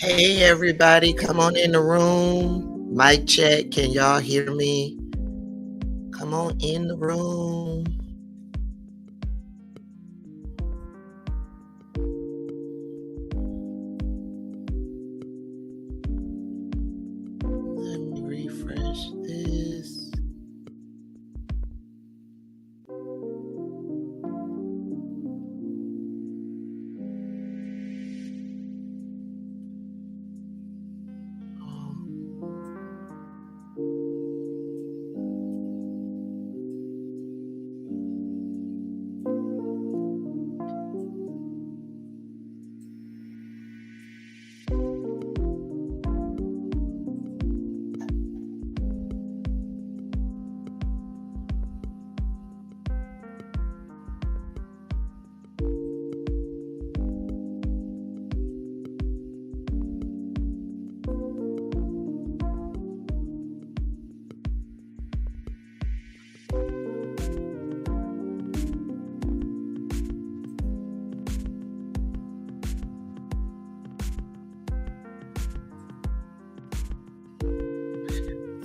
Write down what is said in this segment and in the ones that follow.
Hey everybody, come on in the room. Mic check. Can y'all hear me? Come on in the room. Let me refresh this.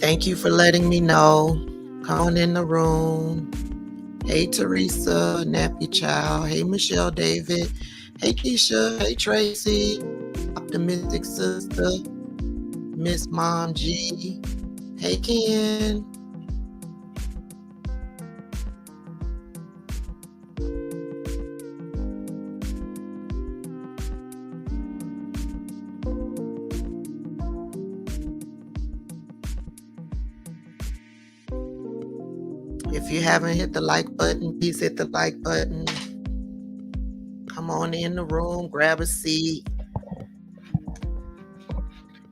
Thank you for letting me know. Come on in the room. Hey Teresa, Nappy Child. Hey Michelle David. Hey Keisha. Hey Tracy. Optimistic Sister. Miss Mom G. Hey Ken. If you haven't hit the like button, please hit the like button. Come on in the room, grab a seat.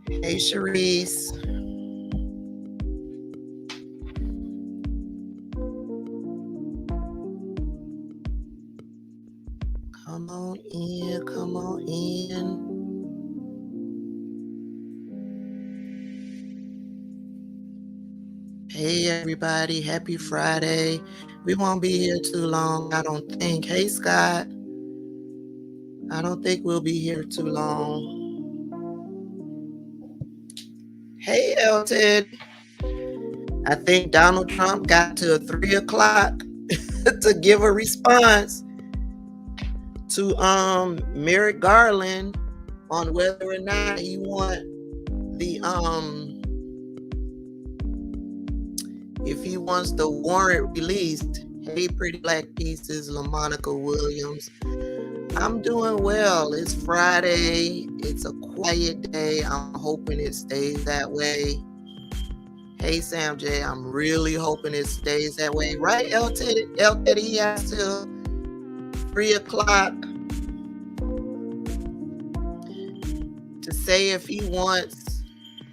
Hey, Sharice. Come on in, come on in. Hey, everybody. Happy Friday. We won't be here too long, I don't think. Hey, Scott. I don't think we'll be here too long. Hey, Elton. I think Donald Trump got to 3 o'clock to give a response to Merrick Garland on whether or not he want the if he wants the warrant released. Hey, Pretty Black Pieces, LaMonica Williams. I'm doing well. It's Friday. It's a quiet day. I'm hoping it stays that way. Hey, Sam J, I'm really hoping it stays that way. Right, El Teddy, he has till 3 o'clock to say if he wants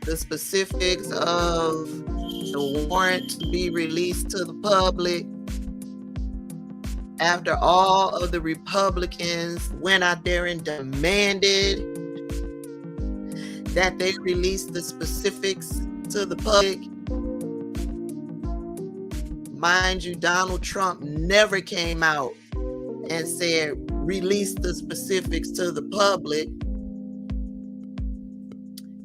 the specifics of the warrant to be released to the public after all of the Republicans went out there and demanded that they release the specifics to the public. Mind you, Donald Trump never came out and said, release the specifics to the public.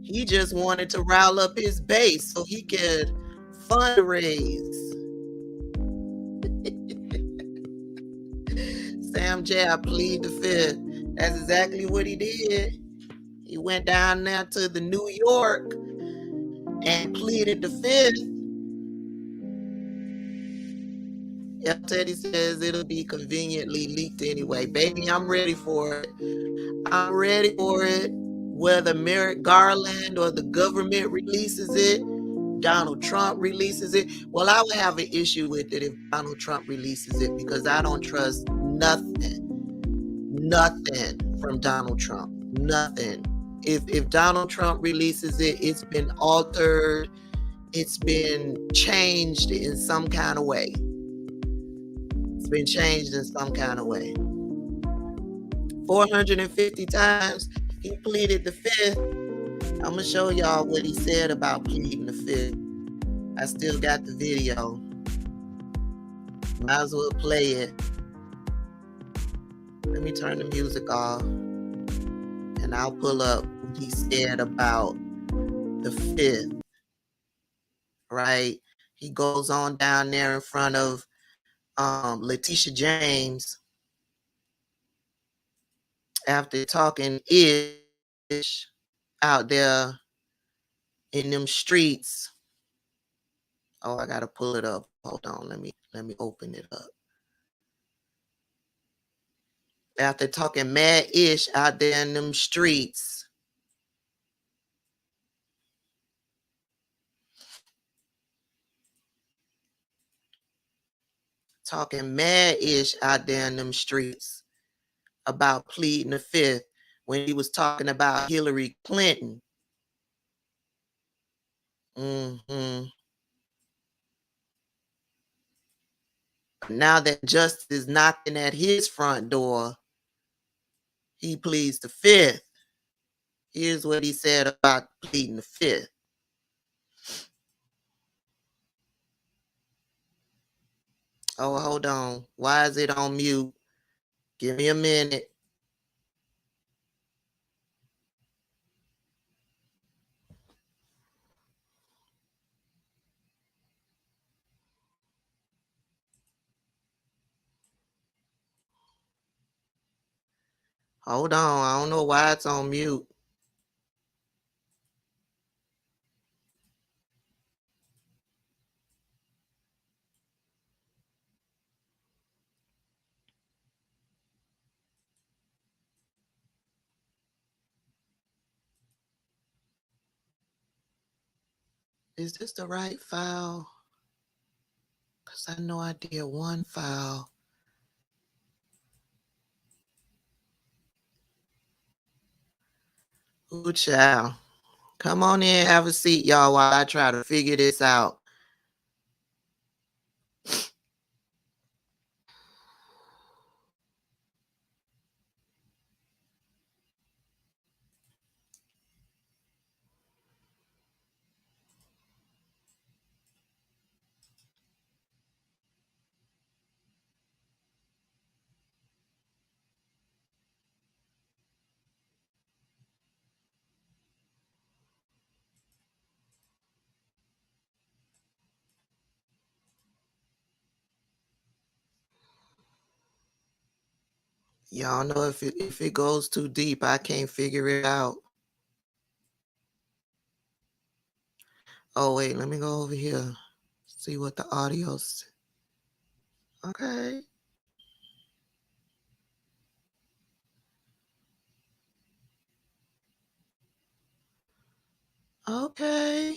He just wanted to rile up his base so he could fundraise. Sam J, I plead the fifth. That's exactly what he did. He went down there to the New York and pleaded the fifth. El Teddy says it'll be conveniently leaked anyway. Baby, I'm ready for it. I'm ready for it. Whether Merrick Garland or the government releases it, Donald Trump releases it. Well, I would have an issue with it if Donald Trump releases it because I don't trust nothing from Donald Trump. Nothing. If Donald Trump releases it, it's been altered. It's been changed in some kind of way. It's been changed in some kind of way. 450 times he pleaded the fifth. I'm going to show y'all what he said about pleading the fifth. I still got the video. Might as well play it. Let me turn the music off. And and I'll pull up what he said about the 5th, right? He goes on down there in front of Letitia James after talking ish out there in them streets. Oh, I gotta pull it up. Hold on, let me open it up. After talking mad ish out there in them streets. Talking mad ish out there in them streets about pleading the 5th when he was talking about Hillary Clinton. Mm-hmm. Now that justice is knocking at his front door, he pleads the 5th. Here's what he said about pleading the 5th. Oh, hold on. Why is it on mute? Give me a minute. Hold on. I don't know why it's on mute. Is this the right file? Because I know I did one file. Ooh, child. Come on in, have a seat, y'all, while I try to figure this out. Y'all know if it goes too deep, I can't figure it out. Oh, wait, let me go over here. See what the audio's. Okay. Okay.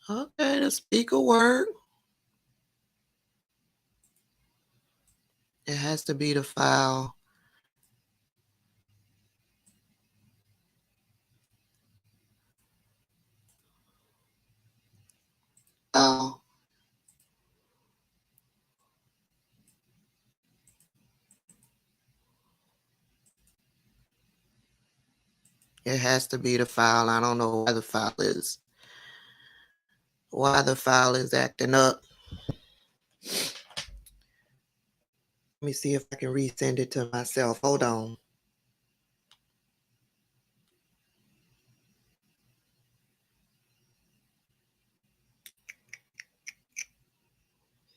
Okay, the speaker work. It has to be the file. Oh. It has to be the file. I don't know why the file is. Why the file is acting up. Let me see if I can resend it to myself. Hold on.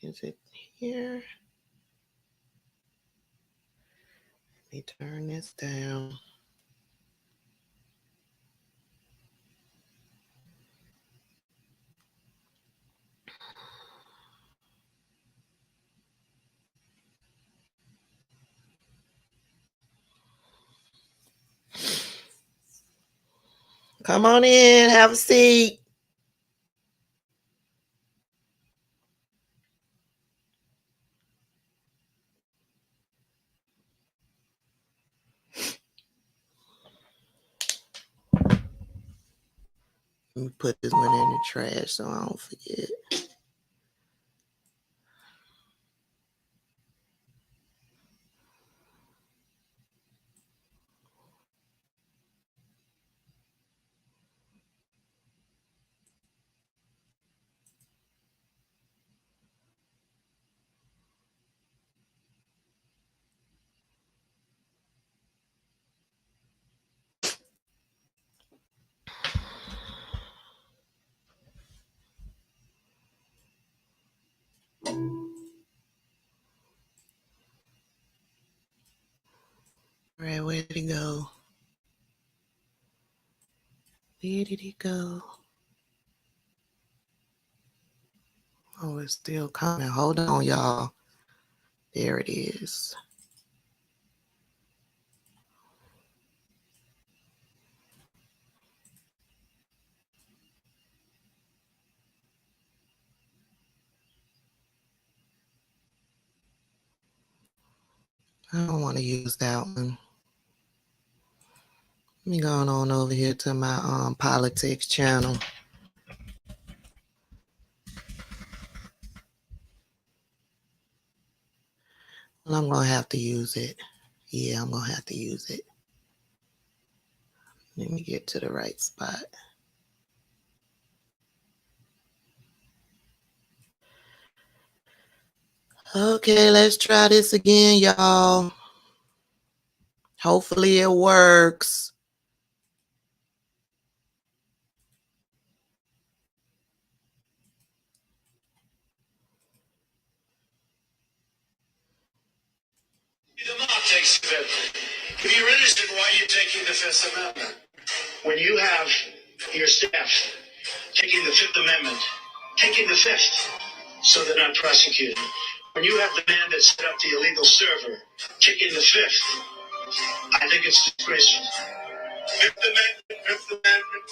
Is it here? Let me turn this down. Come on in, have a seat. Let me put this one in the trash so I don't forget. All right, where did he go? Where did he go? Oh, it's still coming. Hold on, y'all. There it is. I don't want to use that one. Let me go on over here to my politics channel. Well, I'm going to have to use it. Yeah, I'm going to have to use it. Let me get to the right spot. Okay, let's try this again, y'all. Hopefully it works. Have you registered why you're taking the Fifth Amendment? When you have your staff taking the Fifth Amendment, taking the Fifth, so they're not prosecuted. When you have the man that set up the illegal server taking the Fifth, I think it's disgraceful. Fifth Amendment, Fifth Amendment,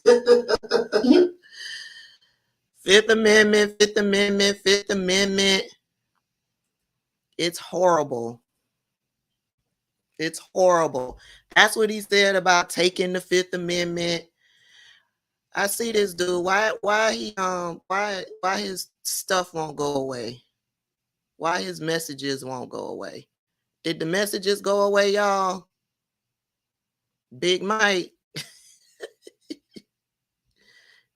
Fifth Amendment. Fifth Amendment, Fifth Amendment, Fifth Amendment. It's horrible. It's horrible. That's what he said about taking the Fifth Amendment. I see this dude. Why his stuff won't go away? Why his messages won't go away? Did the messages go away, y'all? Big Mike.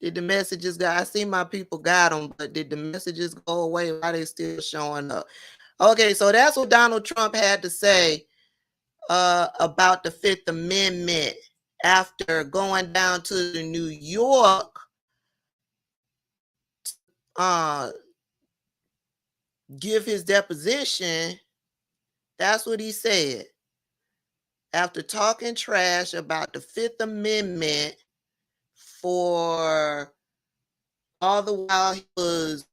Did the messages go? I see my people got them, but did the messages go away? Why they still showing up? Okay, so that's what Donald Trump had to say about the Fifth Amendment after going down to New York give his deposition. That's what he said. After talking trash about the Fifth Amendment for all the while he was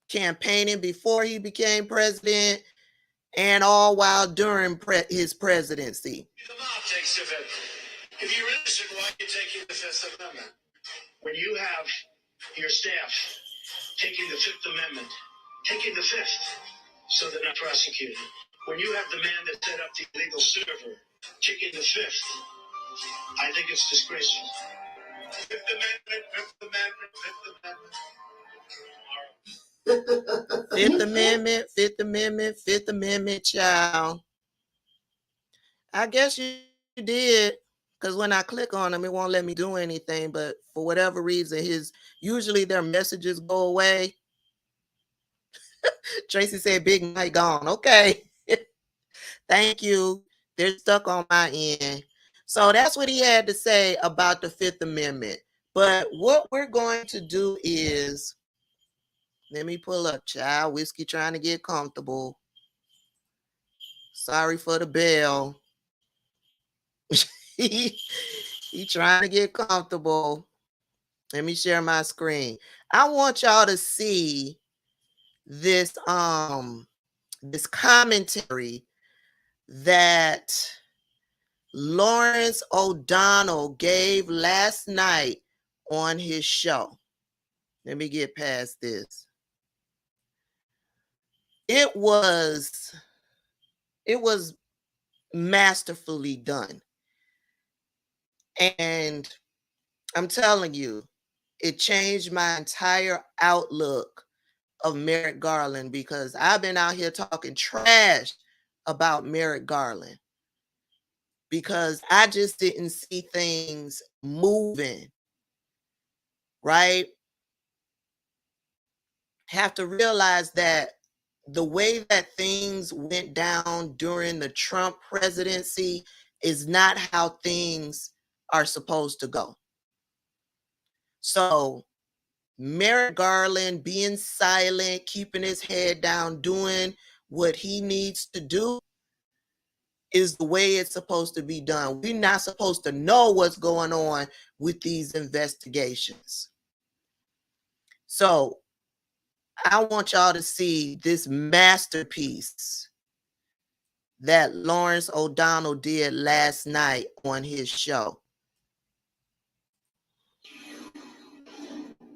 campaigning before he became president and all while during his presidency. Have you registered why you're taking the Fifth Amendment? When you have your staff taking the Fifth Amendment, taking the Fifth, so they're not prosecuted. When you have the man that set up the illegal server taking the Fifth, I think it's disgraceful. Fifth Amendment, Fifth Amendment, Fifth Amendment. Fifth Amendment, Fifth Amendment, Fifth Amendment, child. I guess you did, because when I click on them, it won't let me do anything. But for whatever reason, usually their messages go away. Tracy said, "Big Mike gone." Okay, thank you. They're stuck on my end. So that's what he had to say about the Fifth Amendment. But what we're going to do is, let me pull up, child. Whiskey trying to get comfortable. Sorry for the bell. he trying to get comfortable. Let me share my screen. I want y'all to see this this commentary that Lawrence O'Donnell gave last night on his show. Let me get past this. It was masterfully done. And I'm telling you, it changed my entire outlook of Merrick Garland, because I've been out here talking trash about Merrick Garland because I just didn't see things moving, right? Have to realize that the way that things went down during the Trump presidency is not how things are supposed to go. So Merrick Garland being silent, keeping his head down, doing what he needs to do is the way it's supposed to be done. We're not supposed to know what's going on with these investigations. So I want y'all to see this masterpiece that Lawrence O'Donnell did last night on his show.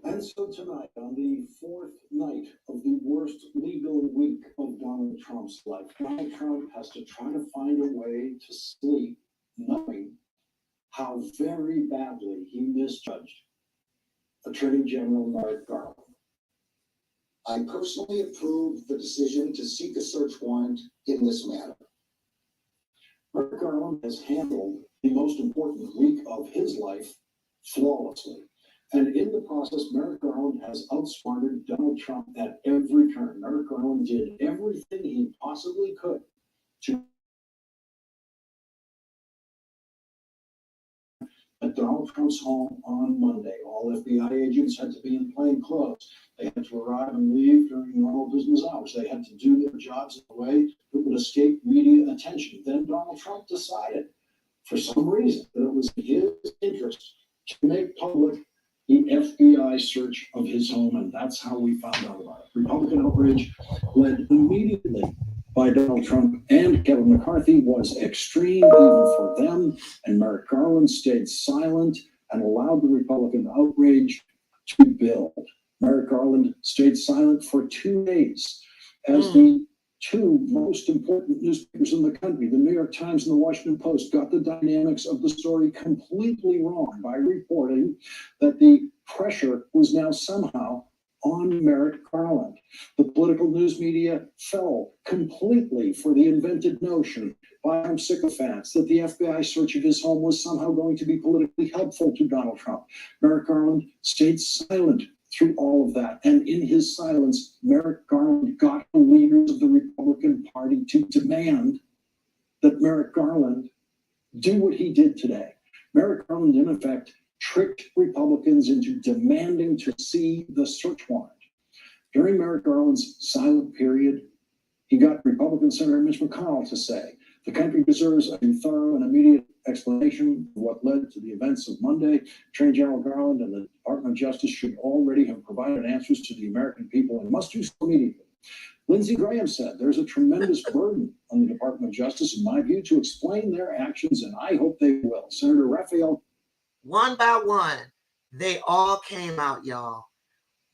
And so tonight, on the fourth night of the worst legal week of Donald Trump's life, Donald Trump has to try to find a way to sleep, knowing how very badly he misjudged Attorney General Merrick Garland. I personally approve the decision to seek a search warrant in this matter. Merrick Garland has handled the most important week of his life flawlessly. And in the process, Merrick Garland has outsmarted Donald Trump at every turn. Merrick Garland did everything he possibly could to at Donald Trump's home on Monday. All FBI agents had to be in plain clothes. They had to arrive and leave during normal business hours. They had to do their jobs in a way that would escape media attention. Then Donald Trump decided, for some reason, that it was in his interest to make public the FBI search of his home, and that's how we found out about it. Republican outrage, led immediately by Donald Trump and Kevin McCarthy, was extreme even for them, and Merrick Garland stayed silent and allowed the Republican outrage to build. Merrick Garland stayed silent for 2 days as the two most important newspapers in the country, the New York Times and the Washington Post, got the dynamics of the story completely wrong by reporting that the pressure was now somehow on Merrick Garland. The political news media fell completely for the invented notion by Trump sycophants that the FBI search of his home was somehow going to be politically helpful to Donald Trump. Merrick Garland stayed silent through all of that. And in his silence, Merrick Garland got the leaders of the Republican Party to demand that Merrick Garland do what he did today. Merrick Garland, in effect, tricked Republicans into demanding to see the search warrant. During Merrick Garland's silent period, he got Republican Senator Mitch McConnell to say, the country deserves a thorough and immediate explanation of what led to the events of Monday. Attorney General Garland and the Department of Justice should already have provided answers to the American people and must do so immediately. Lindsey Graham said there's a tremendous burden on the Department of Justice, in my view, to explain their actions, and I hope they will. Senator Raphael. One by one, they all came out, y'all.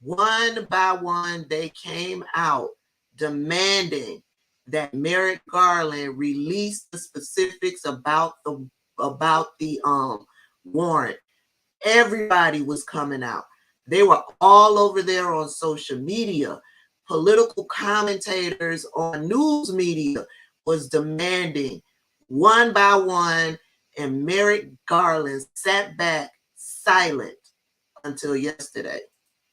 One by one, they came out demanding that Merrick Garland release the specifics about the warrant. Everybody was coming out. They were all over there on social media. Political commentators on news media was demanding one by one, and Merrick Garland sat back silent until yesterday.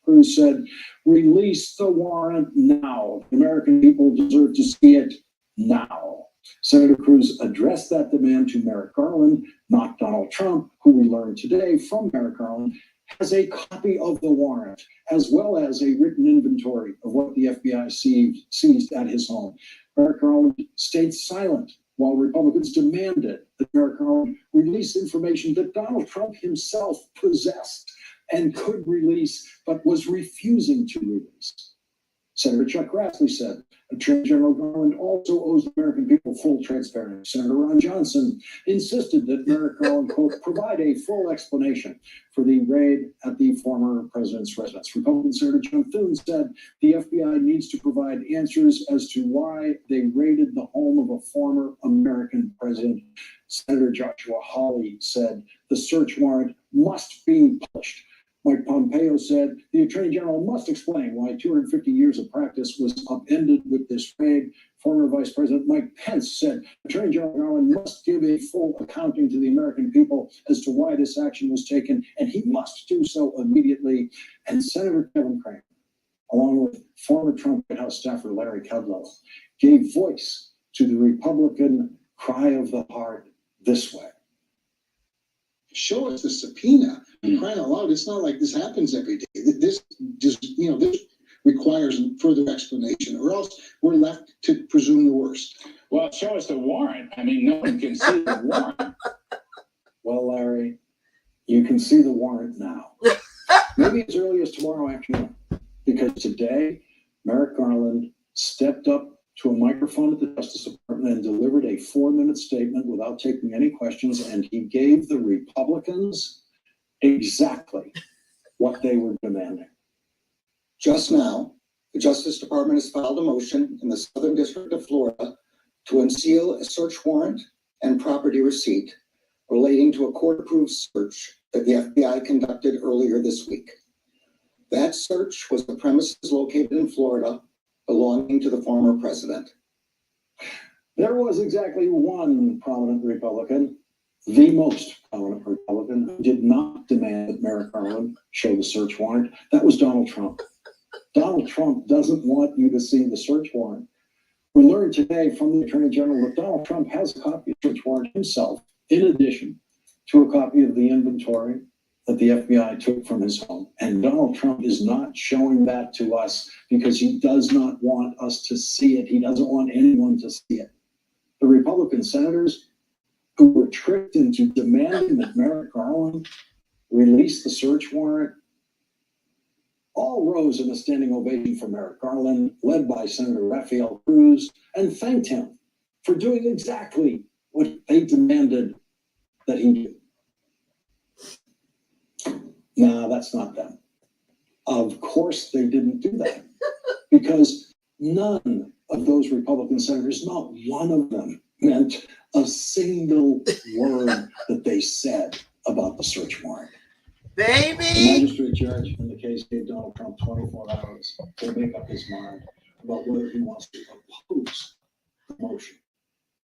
Cruz said, release the warrant now. The American people deserve to see it now. Senator Cruz addressed that demand to Merrick Garland, not Donald Trump, who we learned today from Merrick Garland has a copy of the warrant, as well as a written inventory of what the FBI seized at his home. Merrick Garland stayed silent while Republicans demanded that Merrick Garland release information that Donald Trump himself possessed and could release, but was refusing to release. Senator Chuck Grassley said, Attorney General Garland also owes the American people full transparency. Senator Ron Johnson insisted that Merrick Garland, quote, provide a full explanation for the raid at the former president's residence. Republican Senator John Thune said the FBI needs to provide answers as to why they raided the home of a former American president. Senator Joshua Hawley said the search warrant must be published. Mike Pompeo said the Attorney General must explain why 250 years of practice was upended with this raid. Former Vice President Mike Pence said Attorney General Garland must give a full accounting to the American people as to why this action was taken, and he must do so immediately. And Senator Kevin Cramer, along with former Trump White House staffer Larry Kudlow, gave voice to the Republican cry of the heart this way. Show us the subpoena. Crying out loud, it's not like this happens every day. This just, this requires further explanation, or else we're left to presume the worst. Well, show us the warrant. I mean, no one can see the warrant. Well, Larry, you can see the warrant now. Maybe as early as tomorrow afternoon, because today, Merrick Garland stepped up to a microphone at the Justice Department and delivered a 4-minute statement without taking any questions, and he gave the Republicans exactly what they were demanding. Just now, the Justice Department has filed a motion in the Southern District of Florida to unseal a search warrant and property receipt relating to a court-approved search that the FBI conducted earlier this week. That search was the premises located in Florida belonging to the former president. There was exactly one prominent Republican, the most prominent Republican, who did not demand that Merrick Garland show the search warrant. That was Donald Trump. Donald Trump doesn't want you to see the search warrant. We learned today from the Attorney General that Donald Trump has a copy of the search warrant himself, in addition to a copy of the inventory that the FBI took from his home. And Donald Trump is not showing that to us because he does not want us to see it. He doesn't want anyone to see it. The Republican senators who were tricked into demanding that Merrick Garland release the search warrant all rose in a standing ovation for Merrick Garland, led by Senator Rafael Cruz, and thanked him for doing exactly what they demanded that he do. No, that's not them. Of course they didn't do that, because none of those Republican senators, not one of them, meant a single word that they said about the search warrant. Baby! The magistrate judge in the case gave Donald Trump 24 hours to make up his mind about whether he wants to oppose the motion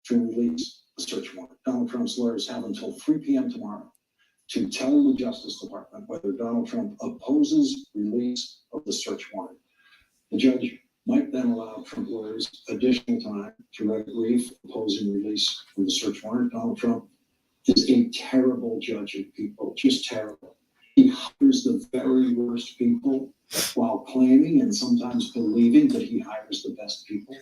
to release the search warrant. Donald Trump's lawyers have until 3 p.m. tomorrow to tell the Justice Department whether Donald Trump opposes release of the search warrant. The judge might then allow Trump lawyers additional time to write a brief opposing release of the search warrant. Donald Trump is a terrible judge of people, just terrible. He hires the very worst people while claiming and sometimes believing that he hires the best people.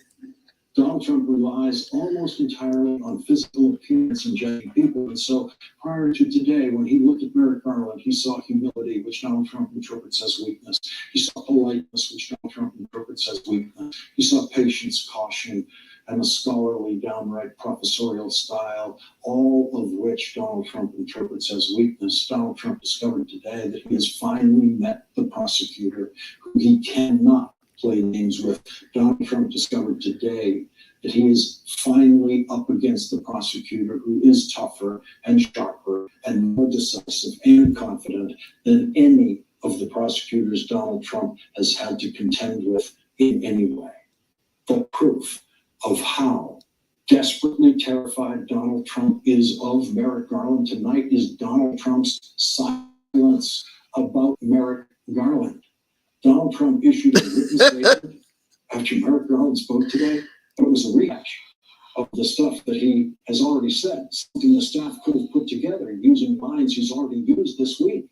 Donald Trump relies almost entirely on physical appearance in judging people. And so prior to today, when he looked at Merrick Garland, he saw humility, which Donald Trump interprets as weakness. He saw politeness, which Donald Trump interprets as weakness. He saw patience, caution, and a scholarly, downright professorial style, all of which Donald Trump interprets as weakness. Donald Trump discovered today that he has finally met the prosecutor who he cannot play games with. Donald Trump discovered today that he is finally up against the prosecutor who is tougher and sharper and more decisive and confident than any of the prosecutors Donald Trump has had to contend with in any way. The proof of how desperately terrified Donald Trump is of Merrick Garland tonight is Donald Trump's silence about Merrick Garland. Donald Trump issued a written statement after Merrick Garland spoke today. It was a rehash of the stuff that he has already said, something the staff could have put together using lines he's already used this week.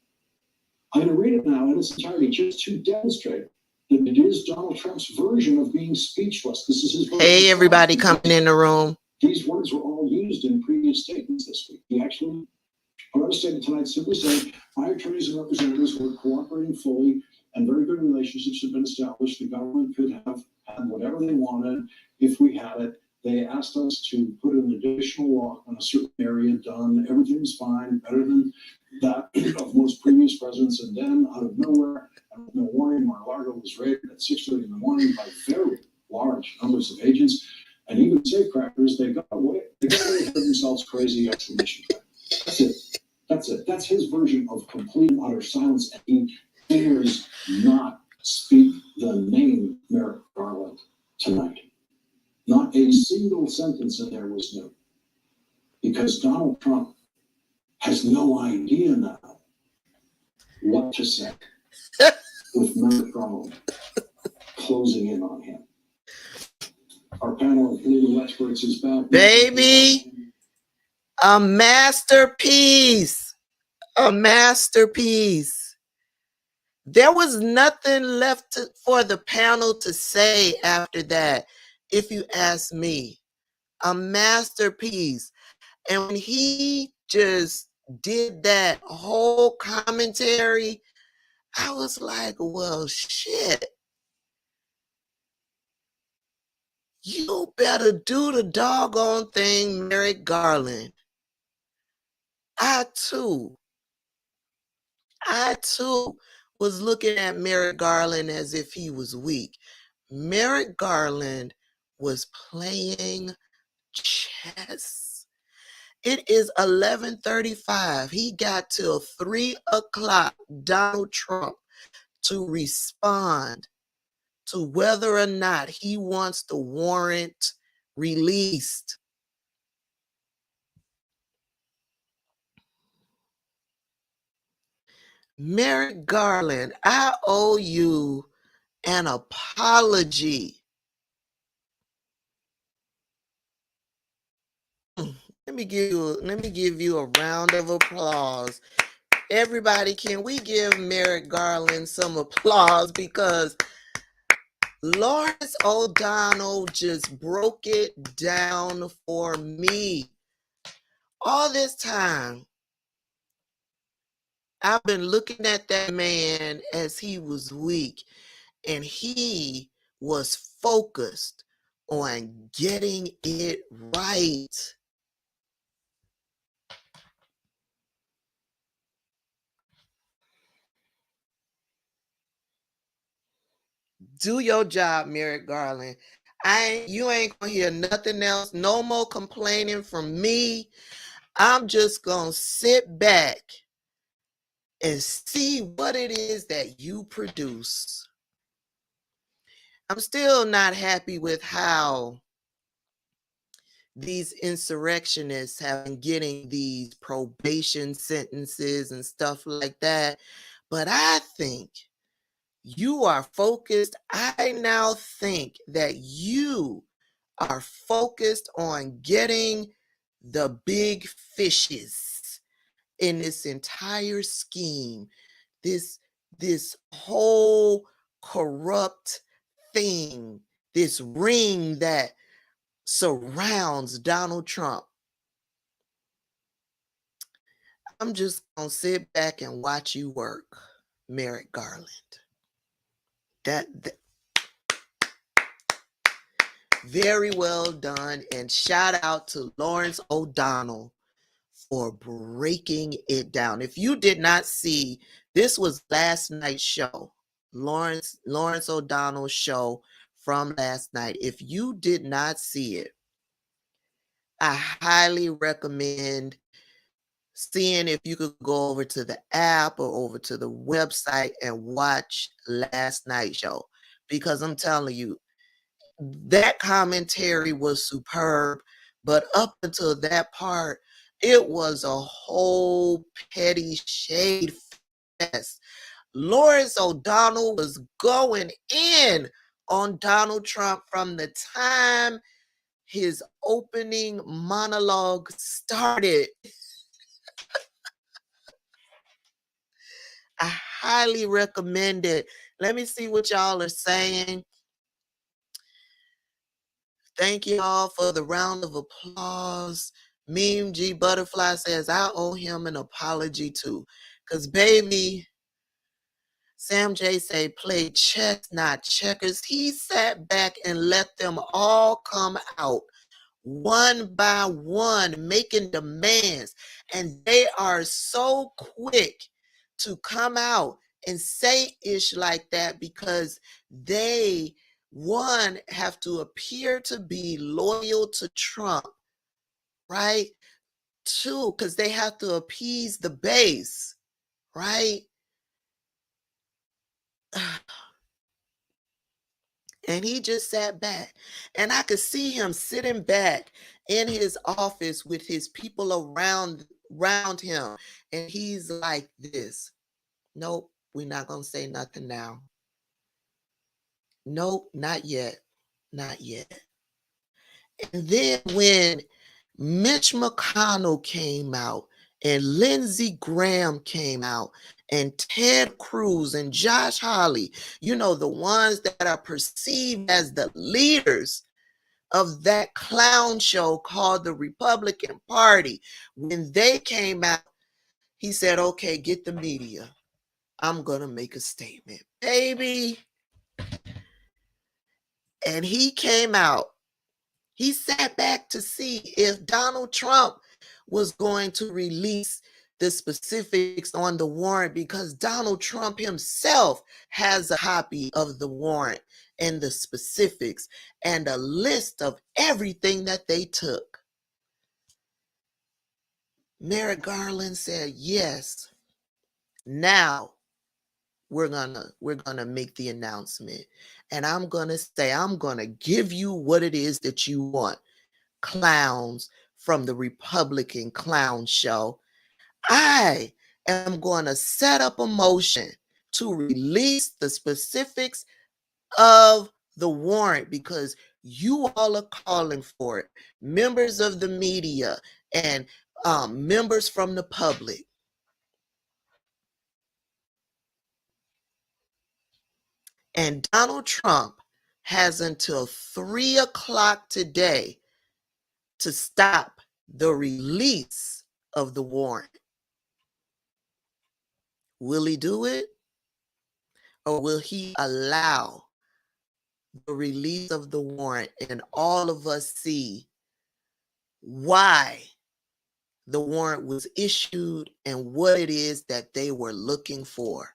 I'm going to read it now in its entirety just to demonstrate that it is Donald Trump's version of being speechless. This is his version. Hey, everybody coming in the room. These words were all used in previous statements this week. He actually put out a statement tonight simply saying, my attorneys and representatives were cooperating fully and very good relationships have been established. The government could have had whatever they wanted if we had it. They asked us to put an additional lock on a certain area, done. Everything was fine, better than that of most previous presidents. And then out of nowhere, out of no warning, Mar-a-Lago was raided at 6:30 in the morning by very large numbers of agents. And even safecrackers, they got away with themselves crazy exclamation point. That's it. That's it. That's his version of complete and utter silence. And he dares not speak the name Merrick Garland tonight. Not a single sentence in there was new. Because Donald Trump has no idea now what to say with Merrick Garland closing in on him. Our panel of legal experts is back. Baby, a masterpiece. A masterpiece. There was nothing left for the panel to say after that, if you ask me. A masterpiece. And when he just did that whole commentary, I was like, well, shit. You better do the doggone thing, Merrick Garland. I too was looking at Merrick Garland as if he was weak. Merrick Garland was playing chess. It is 11:35. He got till 3 o'clock, Donald Trump, to respond to whether or not he wants the warrant released. Merrick Garland, I owe you an apology. Let me give you a round of applause. Everybody, can we give Merrick Garland some applause, because Lawrence O'Donnell just broke it down for me. All this time, I've been looking at that man as he was weak, and he was focused on getting it right. Do your job, Merrick Garland. You ain't gonna hear nothing else. No more complaining from me. I'm just gonna sit back and see what it is that you produce. I'm still not happy with how these insurrectionists have been getting these probation sentences and stuff like that. But I think you are focused. I now think that you are focused on getting the big fishes in this entire scheme, this whole corrupt thing, this ring that surrounds Donald Trump. I'm just gonna sit back and watch you work, Merrick Garland. That very well done, and shout out to Lawrence O'Donnell for breaking it down. If you did not see, this was last night's show, Lawrence O'Donnell's show from last night. If you did not see it, I highly recommend seeing if you could go over to the app or over to the website and watch last night's show, because I'm telling you, that commentary was superb. But up until that part, it was a whole petty shade fest. Lawrence O'Donnell was going in on Donald Trump from the time his opening monologue started. I highly recommend it. Let me see what y'all are saying. Thank y'all for the round of applause. Meme G Butterfly says, I owe him an apology too. Because, baby, Sam J say, play chess, not checkers. He sat back and let them all come out one by one, making demands. And they are so quick to come out and say ish like that, because they, one, have to appear to be loyal to Trump, right? Two, because they have to appease the base, right? And he just sat back, and I could see him sitting back in his office with his people around him, and he's like this. Nope, we're not gonna say nothing now. Nope, not yet. Not yet. And then when Mitch McConnell came out and Lindsey Graham came out, and Ted Cruz and Josh Hawley, you know, the ones that are perceived as the leaders of that clown show called the Republican Party, when they came out, he said, okay, get the media. I'm going to make a statement, baby. And he came out. He sat back to see if Donald Trump was going to release the specifics on the warrant, because Donald Trump himself has a copy of the warrant and the specifics and a list of everything that they took. Merrick Garland said, yes, now we're gonna make the announcement. And I'm gonna say, I'm gonna give you what it is that you want. Clowns from the Republican clown show. I am going to set up a motion to release the specifics of the warrant, because you all are calling for it. Members of the media and members from the public. And Donald Trump has until 3 o'clock today to stop the release of the warrant. Will he do it? Or will he allow the release of the warrant and all of us see why the warrant was issued and what it is that they were looking for?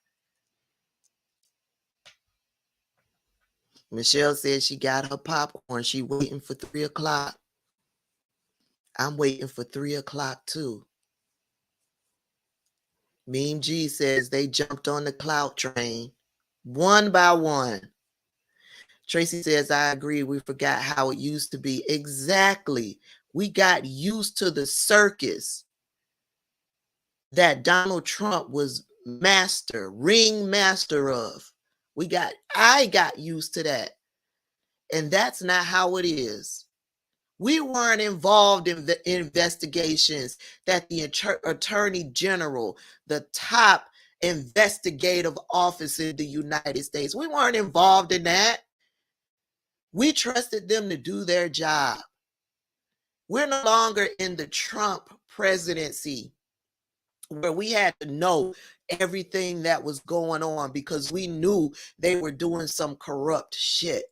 Michelle said she got her popcorn. She waiting for 3 o'clock. I'm waiting for 3 o'clock too. Meme G says they jumped on the clout train one by one. Tracy says, I agree. We forgot how it used to be. Exactly. We got used to the circus that Donald Trump was ring master of. I got used to that. And that's not how it is. We weren't involved in the investigations that the Attorney General, the top investigative office in the United States, we weren't involved in that. We trusted them to do their job. We're no longer in the Trump presidency where we had to know everything that was going on because we knew they were doing some corrupt shit.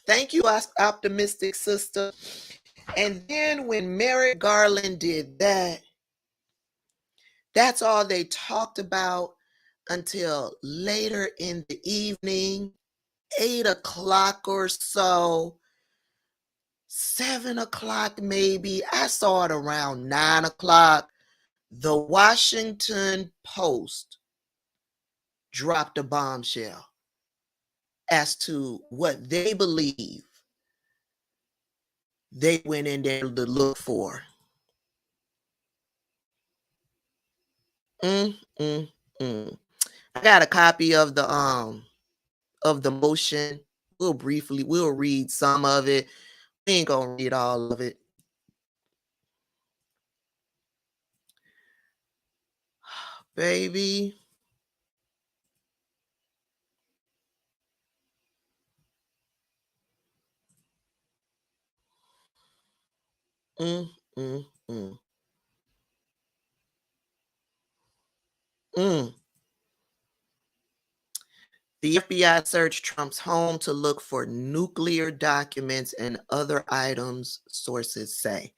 Thank you, optimistic sister. And then when Merrick Garland did that, that's all they talked about until later in the evening, 8 o'clock or so, 7 o'clock maybe. I saw it around 9 o'clock. The Washington Post dropped a bombshell as to what they believe they went in there to look for. I got a copy of the motion. We'll read some of it. We ain't gonna read all of it. Baby. Mm, mm, mm. Mm. The FBI searched Trump's home to look for nuclear documents and other items, sources say.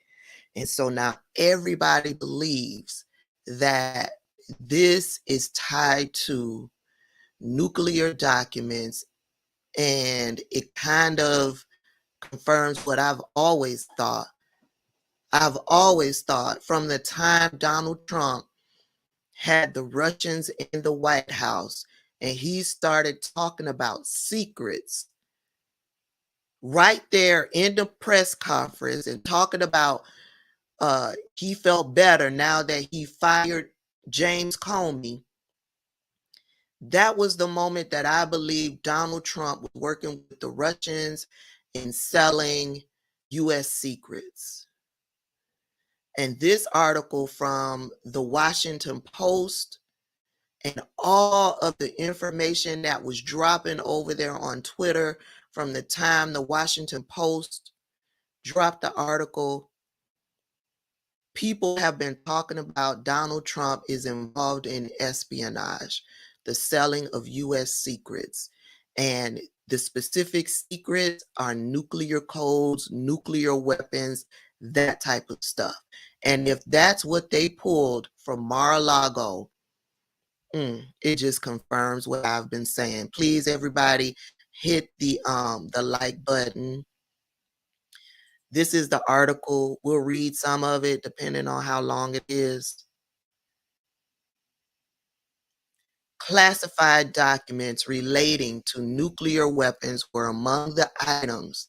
And so now everybody believes that this is tied to nuclear documents, and it kind of confirms what I've always thought. I've always thought from the time Donald Trump had the Russians in the White House and he started talking about secrets right there in the press conference and talking about he felt better now that he fired James Comey. That was the moment that I believe Donald Trump was working with the Russians and selling U.S. secrets. And this article from the Washington Post and all of the information that was dropping over there on Twitter from the time the Washington Post dropped the article, people have been talking about Donald Trump is involved in espionage, the selling of U.S. secrets. And the specific secrets are nuclear codes, nuclear weapons, that type of stuff. And if that's what they pulled from Mar-a-Lago, it just confirms what I've been saying. Please, everybody, hit the like button. This is the article. We'll read some of it depending on how long it is. Classified documents relating to nuclear weapons were among the items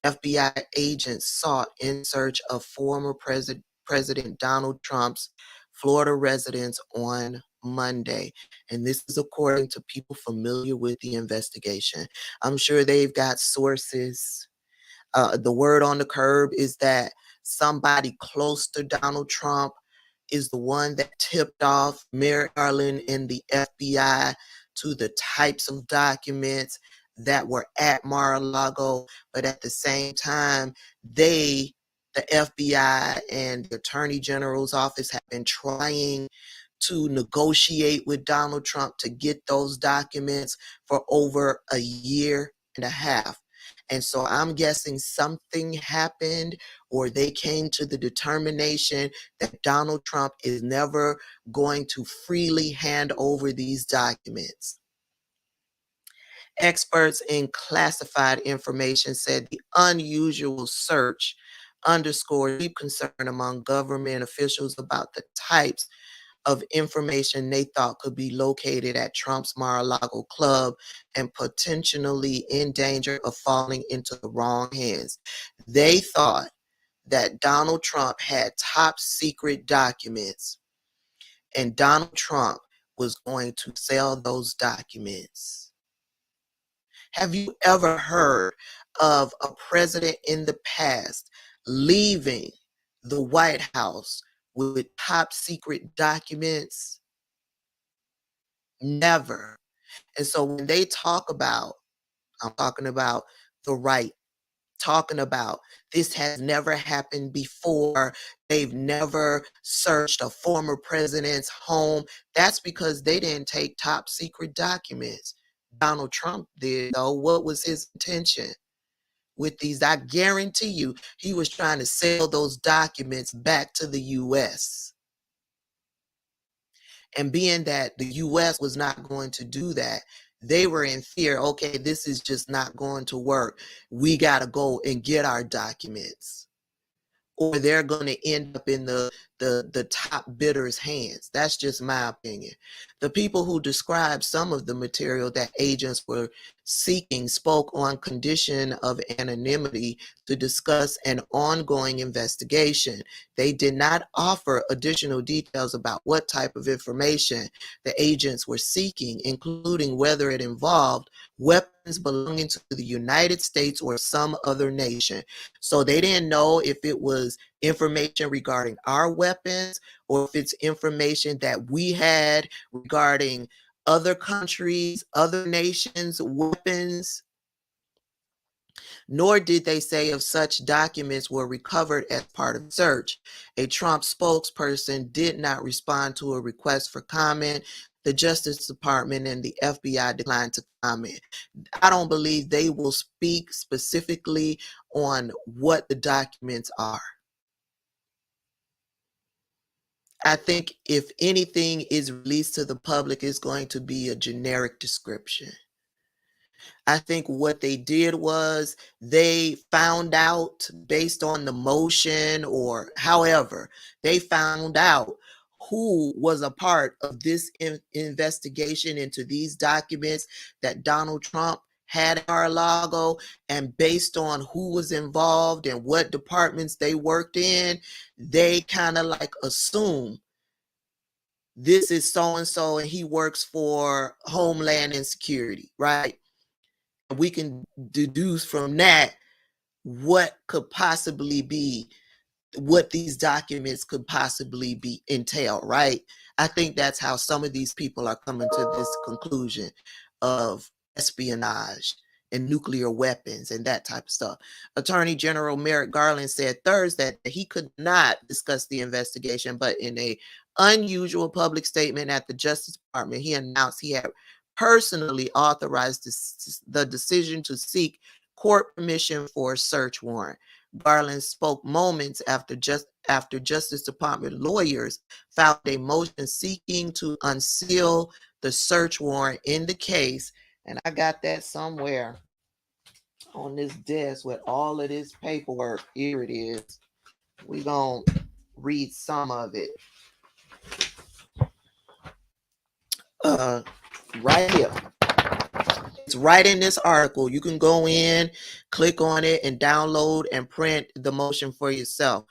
FBI agents sought in search of former President Donald Trump's Florida residence on Monday. And this is according to people familiar with the investigation. I'm sure they've got sources. The word on the curb is that somebody close to Donald Trump is the one that tipped off Merrick Garland and the FBI to the types of documents that were at Mar-a-Lago. But at the same time, the FBI and the Attorney General's office have been trying to negotiate with Donald Trump to get those documents for over a year and a half. And so I'm guessing something happened, or they came to the determination that Donald Trump is never going to freely hand over these documents. Experts in classified information said the unusual search underscored deep concern among government officials about the types of information they thought could be located at Trump's Mar-a-Lago club and potentially in danger of falling into the wrong hands. They thought that Donald Trump had top secret documents and Donald Trump was going to sell those documents. Have you ever heard of a president in the past leaving the White House with top secret documents? Never. And so when they talk about, I'm talking about the right, talking about this has never happened before, they've never searched a former president's home, that's because they didn't take top secret documents. Donald Trump did, though. What was his intention with these? I guarantee you he was trying to sell those documents back to the U.S. And being that the U.S. was not going to do that, they were in fear. Okay, this is just not going to work. We got to go and get our documents, or they're going to end up in the top bidder's hands. That's just my opinion. The people who described some of the material that agents were seeking spoke on condition of anonymity to discuss an ongoing investigation. They did not offer additional details about what type of information the agents were seeking, including whether it involved weapons belonging to the United States or some other nation. So they didn't know if it was information regarding our weapons or if it's information that we had regarding other countries, other nations' weapons. Nor did they say if such documents were recovered as part of the search. A Trump spokesperson did not respond to a request for comment. The Justice Department and the FBI declined to comment. I don't believe they will speak specifically on what the documents are. I think if anything is released to the public, it's going to be a generic description. I think what they did was they found out based on the motion or however, they found out who was a part of this investigation into these documents that Donald Trump had at Mar-a-Lago, and based on who was involved and what departments they worked in, they kind of like assume this is so-and-so and he works for Homeland and Security, right? We can deduce from that what could possibly be what these documents could possibly be entail, right? I think that's how some of these people are coming to this conclusion of espionage and nuclear weapons and that type of stuff. Attorney General Merrick Garland said Thursday that he could not discuss the investigation, but in a unusual public statement at the Justice Department, he announced he had personally authorized the decision to seek court permission for a search warrant. Garland spoke moments after Justice Department lawyers filed a motion seeking to unseal the search warrant in the case. And I got that somewhere on this desk with all of this paperwork. Here it is. We're going to read some of it. Right here. It's right in this article. You can go in, click on it, and download and print the motion for yourself.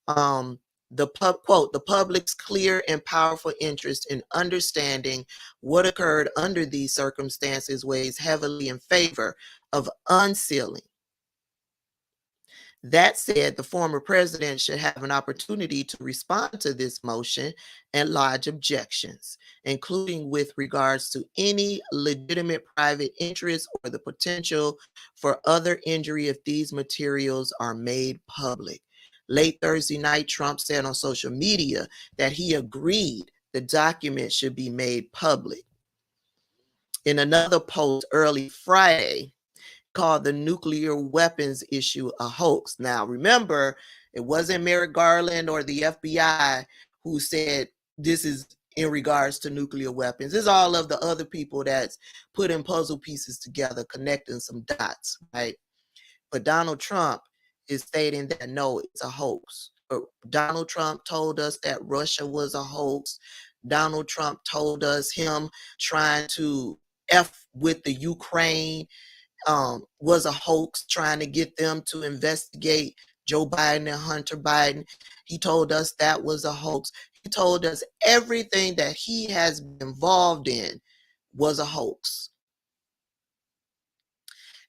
Quote, the public's clear and powerful interest in understanding what occurred under these circumstances weighs heavily in favor of unsealing. That said, the former president should have an opportunity to respond to this motion and lodge objections, including with regards to any legitimate private interest or the potential for other injury if these materials are made public. Late Thursday night, Trump said on social media that he agreed the document should be made public. In another post early Friday, called the nuclear weapons issue a hoax. Now, remember, it wasn't Merrick Garland or the FBI who said this is in regards to nuclear weapons. It's all of the other people that's putting puzzle pieces together, connecting some dots, right? But Donald Trump is stating that no, it's a hoax. Donald Trump told us that Russia was a hoax. Donald Trump told us him trying to F with the Ukraine was a hoax, trying to get them to investigate Joe Biden and Hunter Biden. He told us that was a hoax. He told us everything that he has been involved in was a hoax.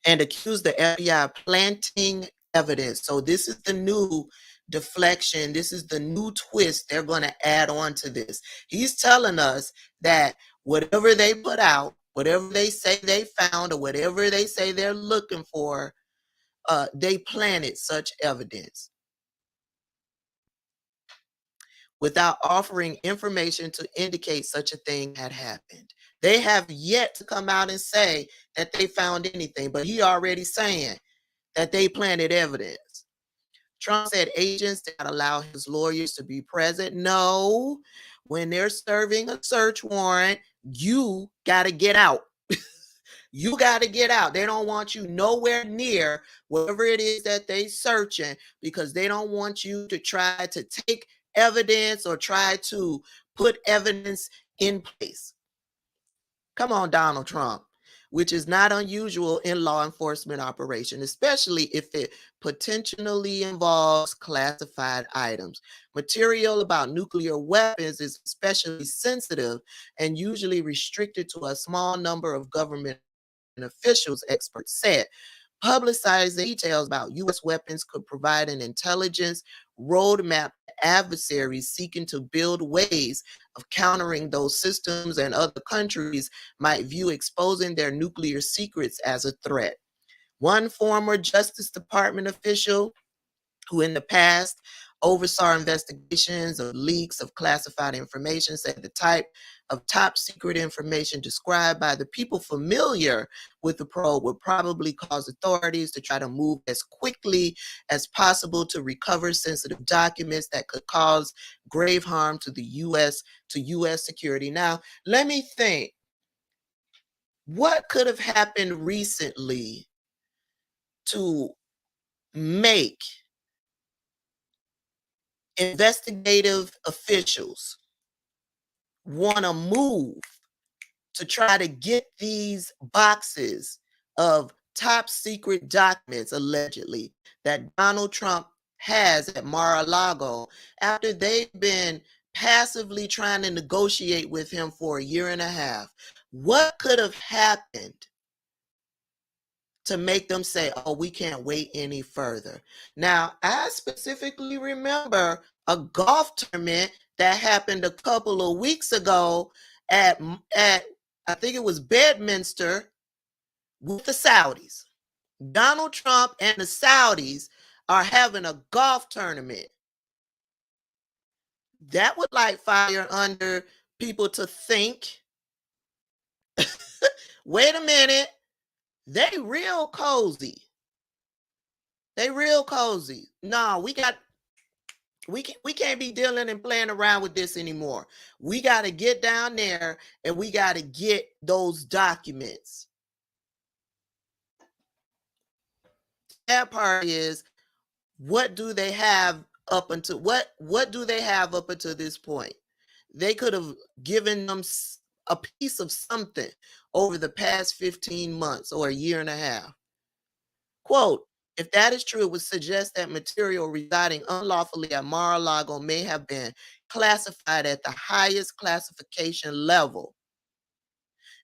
And accused the FBI of planting evidence. So this is the new deflection. This is the new twist they're going to add on to this. He's telling us that whatever they put out, whatever they say they found, or whatever they say they're looking for, they planted such evidence without offering information to indicate such a thing had happened. They have yet to come out and say that they found anything, but he already saying that they planted evidence. Trump said agents that allow his lawyers to be present. No, when they're serving a search warrant, you got to get out. You got to get out. They don't want you nowhere near whatever it is that they searching, because they don't want you to try to take evidence or try to put evidence in place. Come on, Donald Trump, which is not unusual in law enforcement operation, especially if it potentially involves classified items. Material about nuclear weapons is especially sensitive and usually restricted to a small number of government officials, experts said. Publicized details about U.S. weapons could provide an intelligence roadmap to adversaries seeking to build ways of countering those systems, and other countries might view exposing their nuclear secrets as a threat. One former Justice Department official who in the past oversaw investigations of leaks of classified information said the type of top secret information described by the people familiar with the probe would probably cause authorities to try to move as quickly as possible to recover sensitive documents that could cause grave harm to the U.S. security. Now, let me think. What could have happened recently to make investigative officials want to move to try to get these boxes of top secret documents, allegedly, that Donald Trump has at Mar-a-Lago after they've been passively trying to negotiate with him for a year and a half? What could have happened to make them say, oh, we can't wait any further. Now, I specifically remember a golf tournament that happened a couple of weeks ago at I think it was Bedminster with the Saudis. Donald Trump and the Saudis are having a golf tournament. That would light fire under people to think, wait a minute, they real cozy. They real cozy. No, we can't be dealing and playing around with this anymore. We got to get down there and we got to get those documents. That part is, what do they have up until what do they have up until this point? They could have given them a piece of something over the past 15 months or a year and a half. Quote, if that is true, it would suggest that material residing unlawfully at Mar-a-Lago may have been classified at the highest classification level.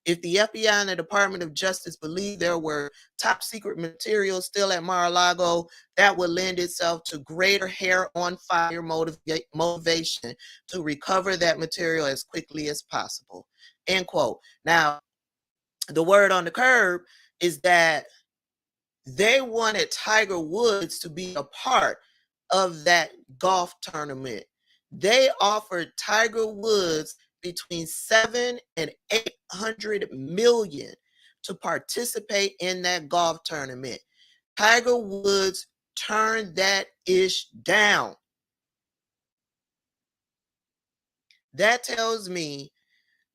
If the FBI and the Department of Justice believe there were top secret materials still at Mar-a-Lago, that would lend itself to greater hair on fire motivation to recover that material as quickly as possible. End quote. Now, the word on the curb is that they wanted Tiger Woods to be a part of that golf tournament. They offered Tiger Woods between 7 and 800 million to participate in that golf tournament. Tiger Woods turned that ish down. That tells me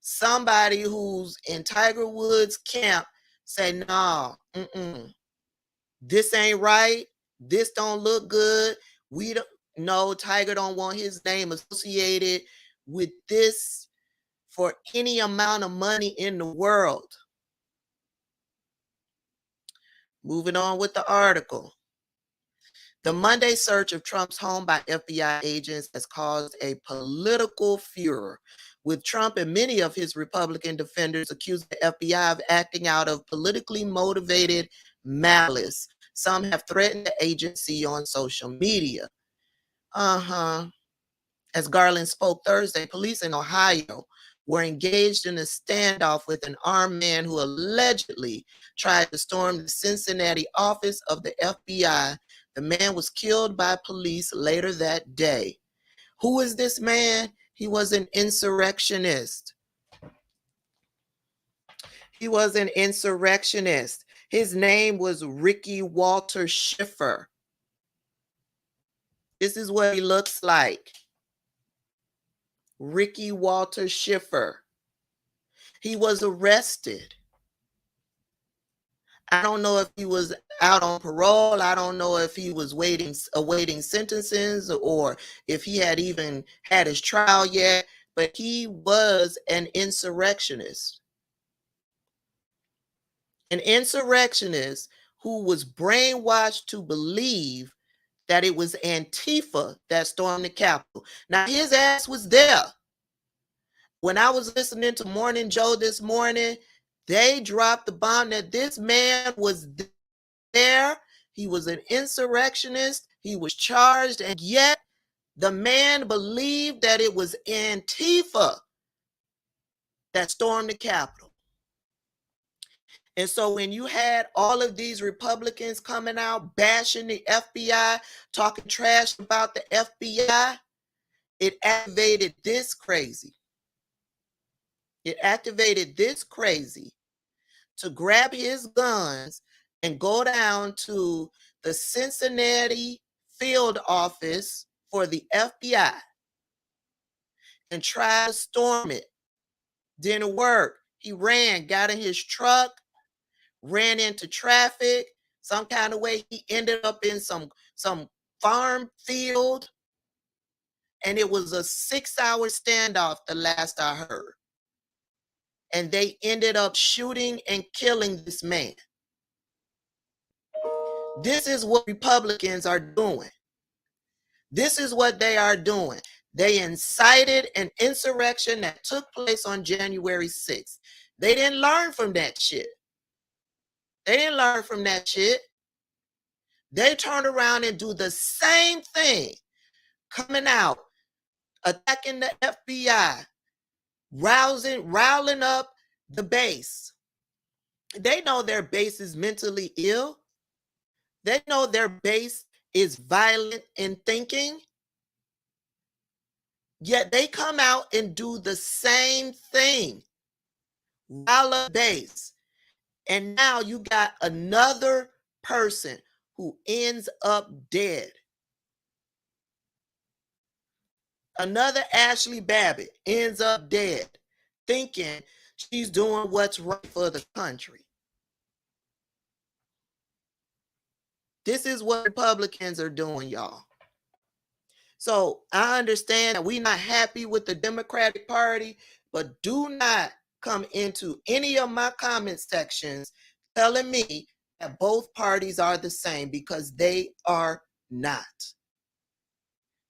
somebody who's in Tiger Woods' camp say, no, this ain't right. This don't look good. We don't know, Tiger don't want his name associated with this for any amount of money in the world. Moving on with the article. The Monday search of Trump's home by FBI agents has caused a political furor, with Trump and many of his Republican defenders accusing the FBI of acting out of politically motivated malice. Some have threatened the agency on social media. As Garland spoke Thursday, police in Ohio were engaged in a standoff with an armed man who allegedly tried to storm the Cincinnati office of the FBI. The man was killed by police later that day. Who is this man? He was an insurrectionist. His name was Ricky Walter Schiffer. This is what he looks like. Ricky Walter Schiffer. He was arrested. I don't know if he was out on parole. I don't know if he was awaiting sentences or if he had even had his trial yet, but he was an insurrectionist. An insurrectionist who was brainwashed to believe that it was Antifa that stormed the Capitol. Now, his ass was there. When I was listening to Morning Joe this morning, they dropped the bomb that this man was there. He was an insurrectionist. He was charged, and yet the man believed that it was Antifa that stormed the Capitol. And so when you had all of these Republicans coming out bashing the FBI, talking trash about the FBI, it activated this crazy. It activated this crazy to grab his guns and go down to the Cincinnati field office for the FBI and try to storm it. Didn't work. He ran, got in his truck, ran into traffic. Some kind of way he ended up in some farm field, and it was a 6-hour standoff the last I heard. And they ended up shooting and killing this man. This is what Republicans are doing. This is what they are doing. They incited an insurrection that took place on January 6th. They didn't learn from that shit. They didn't learn from that shit. They turned around and do the same thing, coming out, attacking the FBI, riling up the base. They know their base is mentally ill. They know their base is violent in thinking. Yet they come out and do the same thing, rile up base. And now you got another person who ends up dead. Another Ashley Babbitt ends up dead, thinking she's doing what's right for the country. This is what Republicans are doing, y'all. So I understand that we're not happy with the Democratic Party, but do not come into any of my comment sections telling me that both parties are the same, because they are not.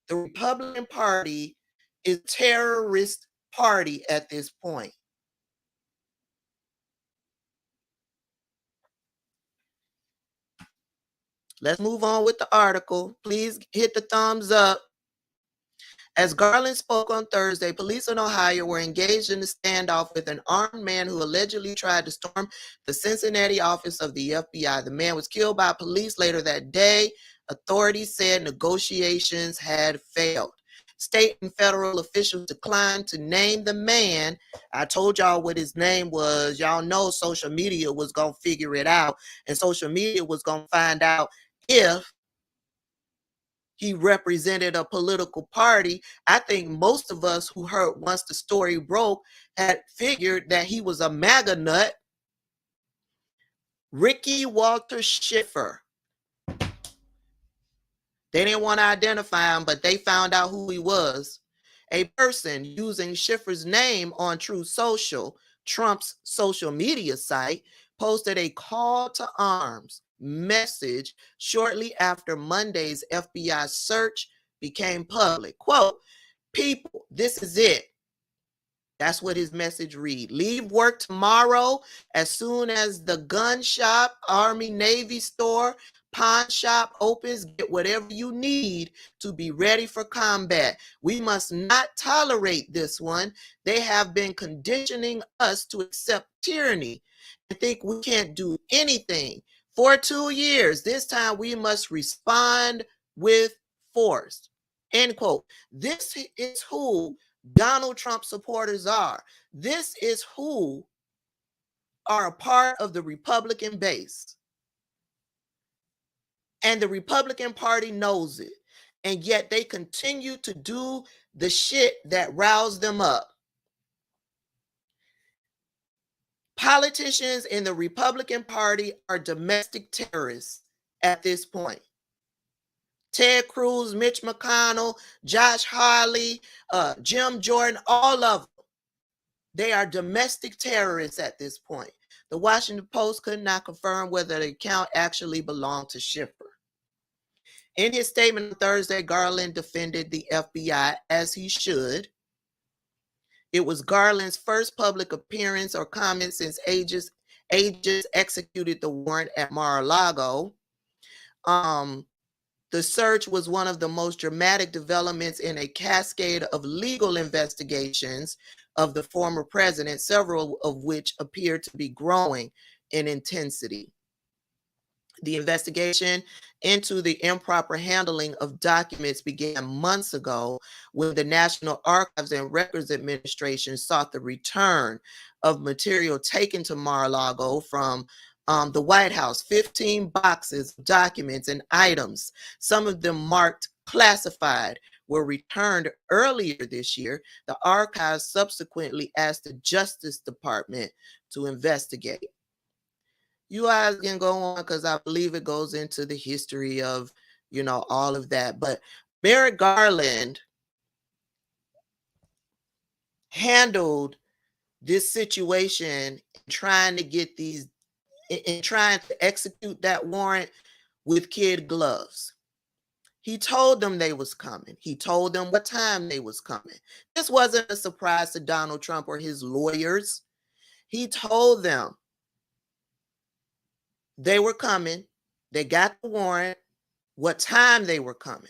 The Republican Party is a terrorist party at this point. Let's move on with the article. Please hit the thumbs up. As Garland spoke on Thursday, police in Ohio were engaged in a standoff with an armed man who allegedly tried to storm the Cincinnati office of the FBI. The man was killed by police later that day. Authorities said negotiations had failed. State and federal officials declined to name the man. I told y'all what his name was. Y'all know social media was going to figure it out, and social media was going to find out if he represented a political party. I think most of us who heard once the story broke had figured that he was a MAGA nut. Ricky Walter Schiffer. They didn't want to identify him, but they found out who he was. A person using Schiffer's name on Truth Social, Trump's social media site, posted a call to arms message shortly after Monday's FBI search became public. Quote, "People, this is it." That's what his message read. "Leave work tomorrow as soon as the gun shop, Army, Navy store, pawn shop opens. Get whatever you need to be ready for combat. We must not tolerate this one. They have been conditioning us to accept tyranny and think we can't do anything for 2 years. This time we must respond with force." End quote. This is who Donald Trump supporters are. This is who are a part of the Republican base. And the Republican Party knows it. And yet they continue to do the shit that riles them up. Politicians in the Republican Party are domestic terrorists at this point. Ted Cruz, Mitch McConnell, Josh Hawley, Jim Jordan, all of them. They are domestic terrorists at this point. The Washington Post could not confirm whether the account actually belonged to Schiffer. In his statement on Thursday, Garland defended the FBI, as he should. It was Garland's first public appearance or comment since agents executed the warrant at Mar-a-Lago. The search was one of the most dramatic developments in a cascade of legal investigations of the former president, several of which appear to be growing in intensity. The investigation into the improper handling of documents began months ago when the National Archives and Records Administration sought the return of material taken to Mar-a-Lago from the White House. 15 boxes of documents and items, some of them marked classified, were returned earlier this year. The archives subsequently asked the Justice Department to investigate. You guys can go on because I believe it goes into the history of, all of that. But Merrick Garland handled this situation trying to get these, and trying to execute that warrant with kid gloves. He told them they was coming. He told them what time they was coming. This wasn't a surprise to Donald Trump or his lawyers. He told them. they were coming. They got the warrant, what time they were coming.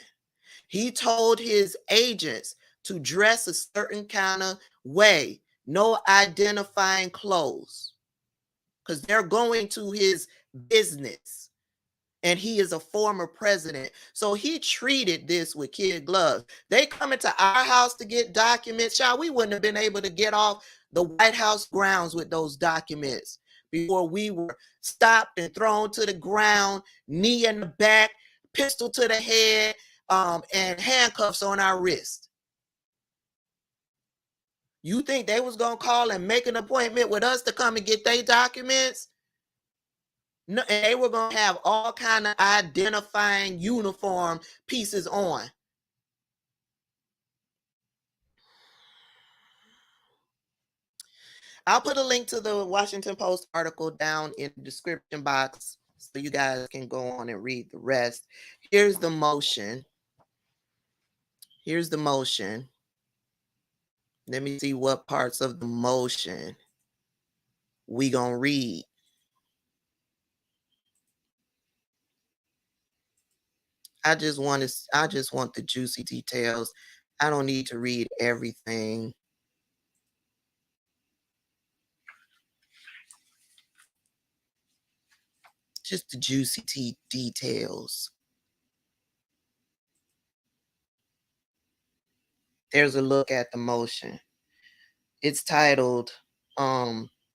He told his agents to dress a certain kind of way, no identifying clothes, because they're going to his business. And he is a former president. So he treated this with kid gloves. They come into our house to get documents. Child, we wouldn't have been able to get off the White House grounds with those documents before we were stopped and thrown to the ground, knee in the back, pistol to the head, and handcuffs on our wrist. You think they was going to call and make an appointment with us to come and get their documents? No, and they were going to have all kind of identifying uniform pieces on. I'll put a link to the Washington Post article down in the description box so you guys can go on and read the rest. Here's the motion. Here's the motion. Let me see what parts of the motion we gonna read. I just want the juicy details. I don't need to read everything. Just the juicy details. There's a look at the motion. It's titled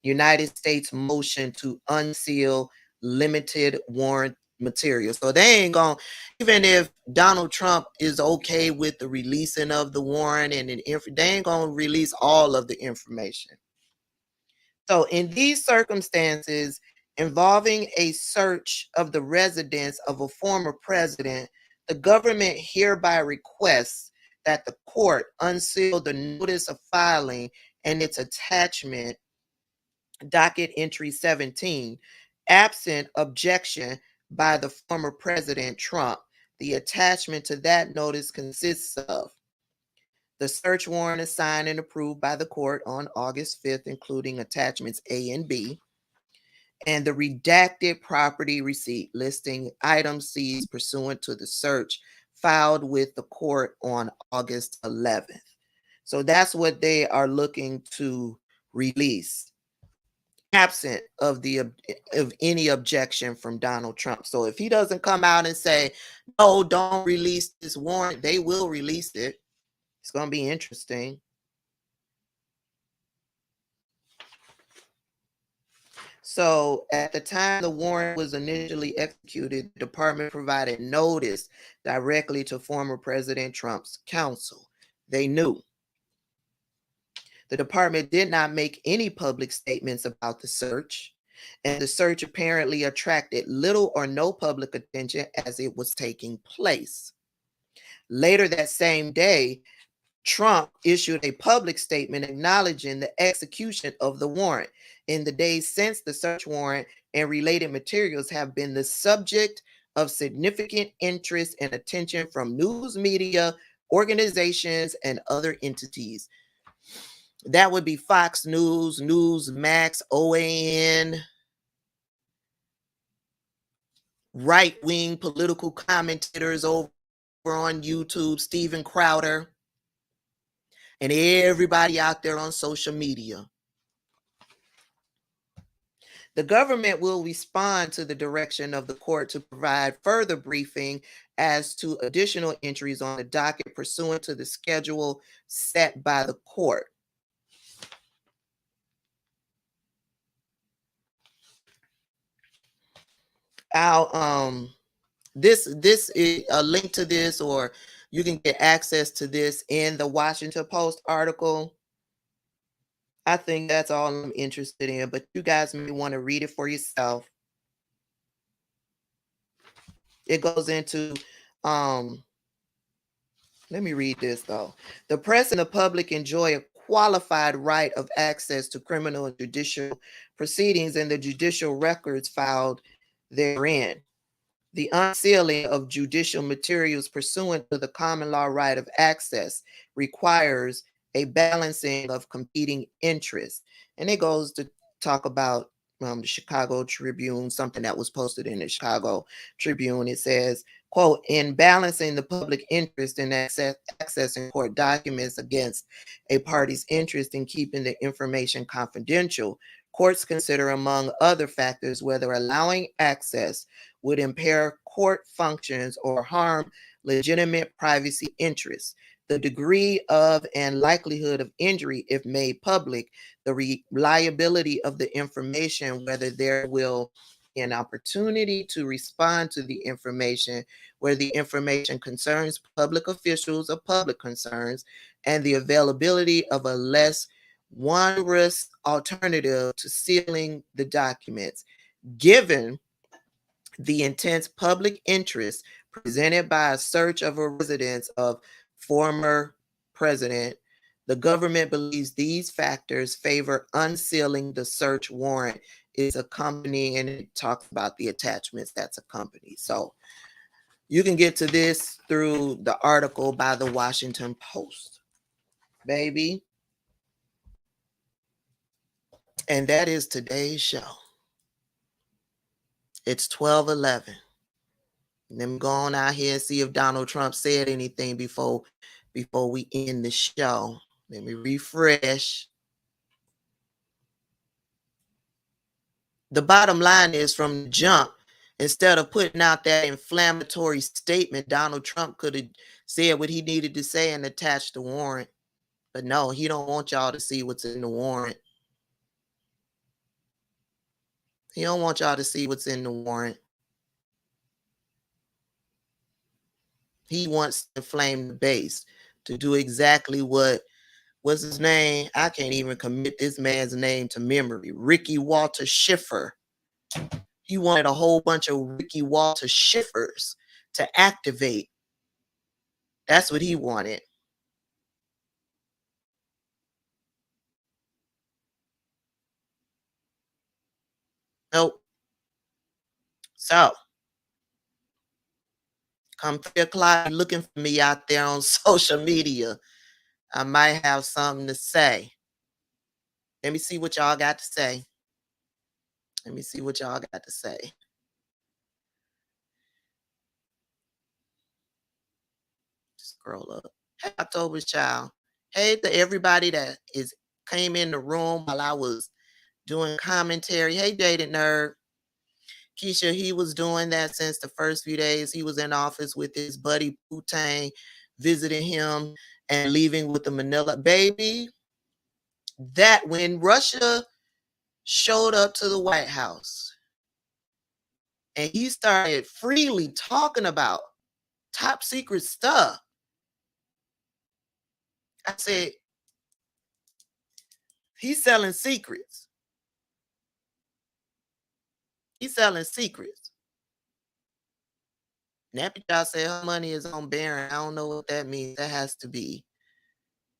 United States Motion to Unseal Limited Warrant Material. So they ain't gonna, even if Donald Trump is okay with the releasing of the warrant and they ain't gonna release all of the information. So in these circumstances involving a search of the residence of a former president, the government hereby requests that the court unseal the notice of filing and its attachment, docket entry 17, absent objection by the former President Trump. The attachment to that notice consists of the search warrant is signed and approved by the court on August 5th, including attachments A and B, and the redacted property receipt listing items seized pursuant to the search filed with the court on August 11th. So that's what they are looking to release, absent of any objection from Donald Trump. So if he doesn't come out and say, no, don't release this warrant, they will release it. It's going to be interesting. So at the time the warrant was initially executed, the department provided notice directly to former President Trump's counsel. They knew. The department did not make any public statements about the search, and the search apparently attracted little or no public attention as it was taking place. Later that same day, Trump issued a public statement acknowledging the execution of the warrant. In the days since, the search warrant and related materials have been the subject of significant interest and attention from news media, organizations, and other entities. That would be Fox News, Newsmax, OAN, right-wing political commentators over on YouTube, Steven Crowder, and everybody out there on social media. The government will respond to the direction of the court to provide further briefing as to additional entries on the docket pursuant to the schedule set by the court. This is a link to this, or you can get access to this in the Washington Post article. I think that's all I'm interested in, but you guys may want to read it for yourself. It goes into, let me read this though. The press and the public enjoy a qualified right of access to criminal and judicial proceedings and the judicial records filed therein. The unsealing of judicial materials pursuant to the common law right of access requires a balancing of competing interests. And it goes to talk about the Chicago Tribune, something that was posted in the Chicago Tribune. It says, quote, in balancing the public interest in accessing court documents against a party's interest in keeping the information confidential, courts consider, among other factors, whether allowing access would impair court functions or harm legitimate privacy interests, the degree of and likelihood of injury if made public, the reliability of the information, whether there will be an opportunity to respond to the information, where the information concerns public officials or public concerns, and the availability of a less onerous alternative to sealing the documents. Given the intense public interest presented by a search of a residence of former president, the government believes these factors favor unsealing the search warrant is accompanying, and it talks about the attachments that's accompanied. So you can get to this through the article by the Washington Post, baby. And that is today's show. It's 12:11. Let me go on out here and see if Donald Trump said anything before we end the show. Let me refresh. The bottom line is, from the jump, instead of putting out that inflammatory statement, Donald Trump could have said what he needed to say and attached the warrant. But no, he don't want y'all to see what's in the warrant. He don't want y'all to see what's in the warrant. He wants to inflame the base to do exactly what's his name? I can't even commit this man's name to memory. Ricky Walter Schiffer. He wanted a whole bunch of Ricky Walter Schiffers to activate. That's what he wanted. Nope. So, come 3 o'clock, looking for me out there on social media. I might have something to say. Let me see what y'all got to say. Let me see what y'all got to say. Scroll up. Hey, October's child. Hey to everybody that came in the room while I was doing commentary. Hey, Dated Nerd. Keisha, he was doing that since the first few days he was in office, with his buddy Putin visiting him and leaving with the Manila baby. That when Russia showed up to the White House and he started freely talking about top secret stuff, I said, he's selling secrets. He's selling secrets. Nappy Child said her money is on Barron. I don't know what that means. That has to be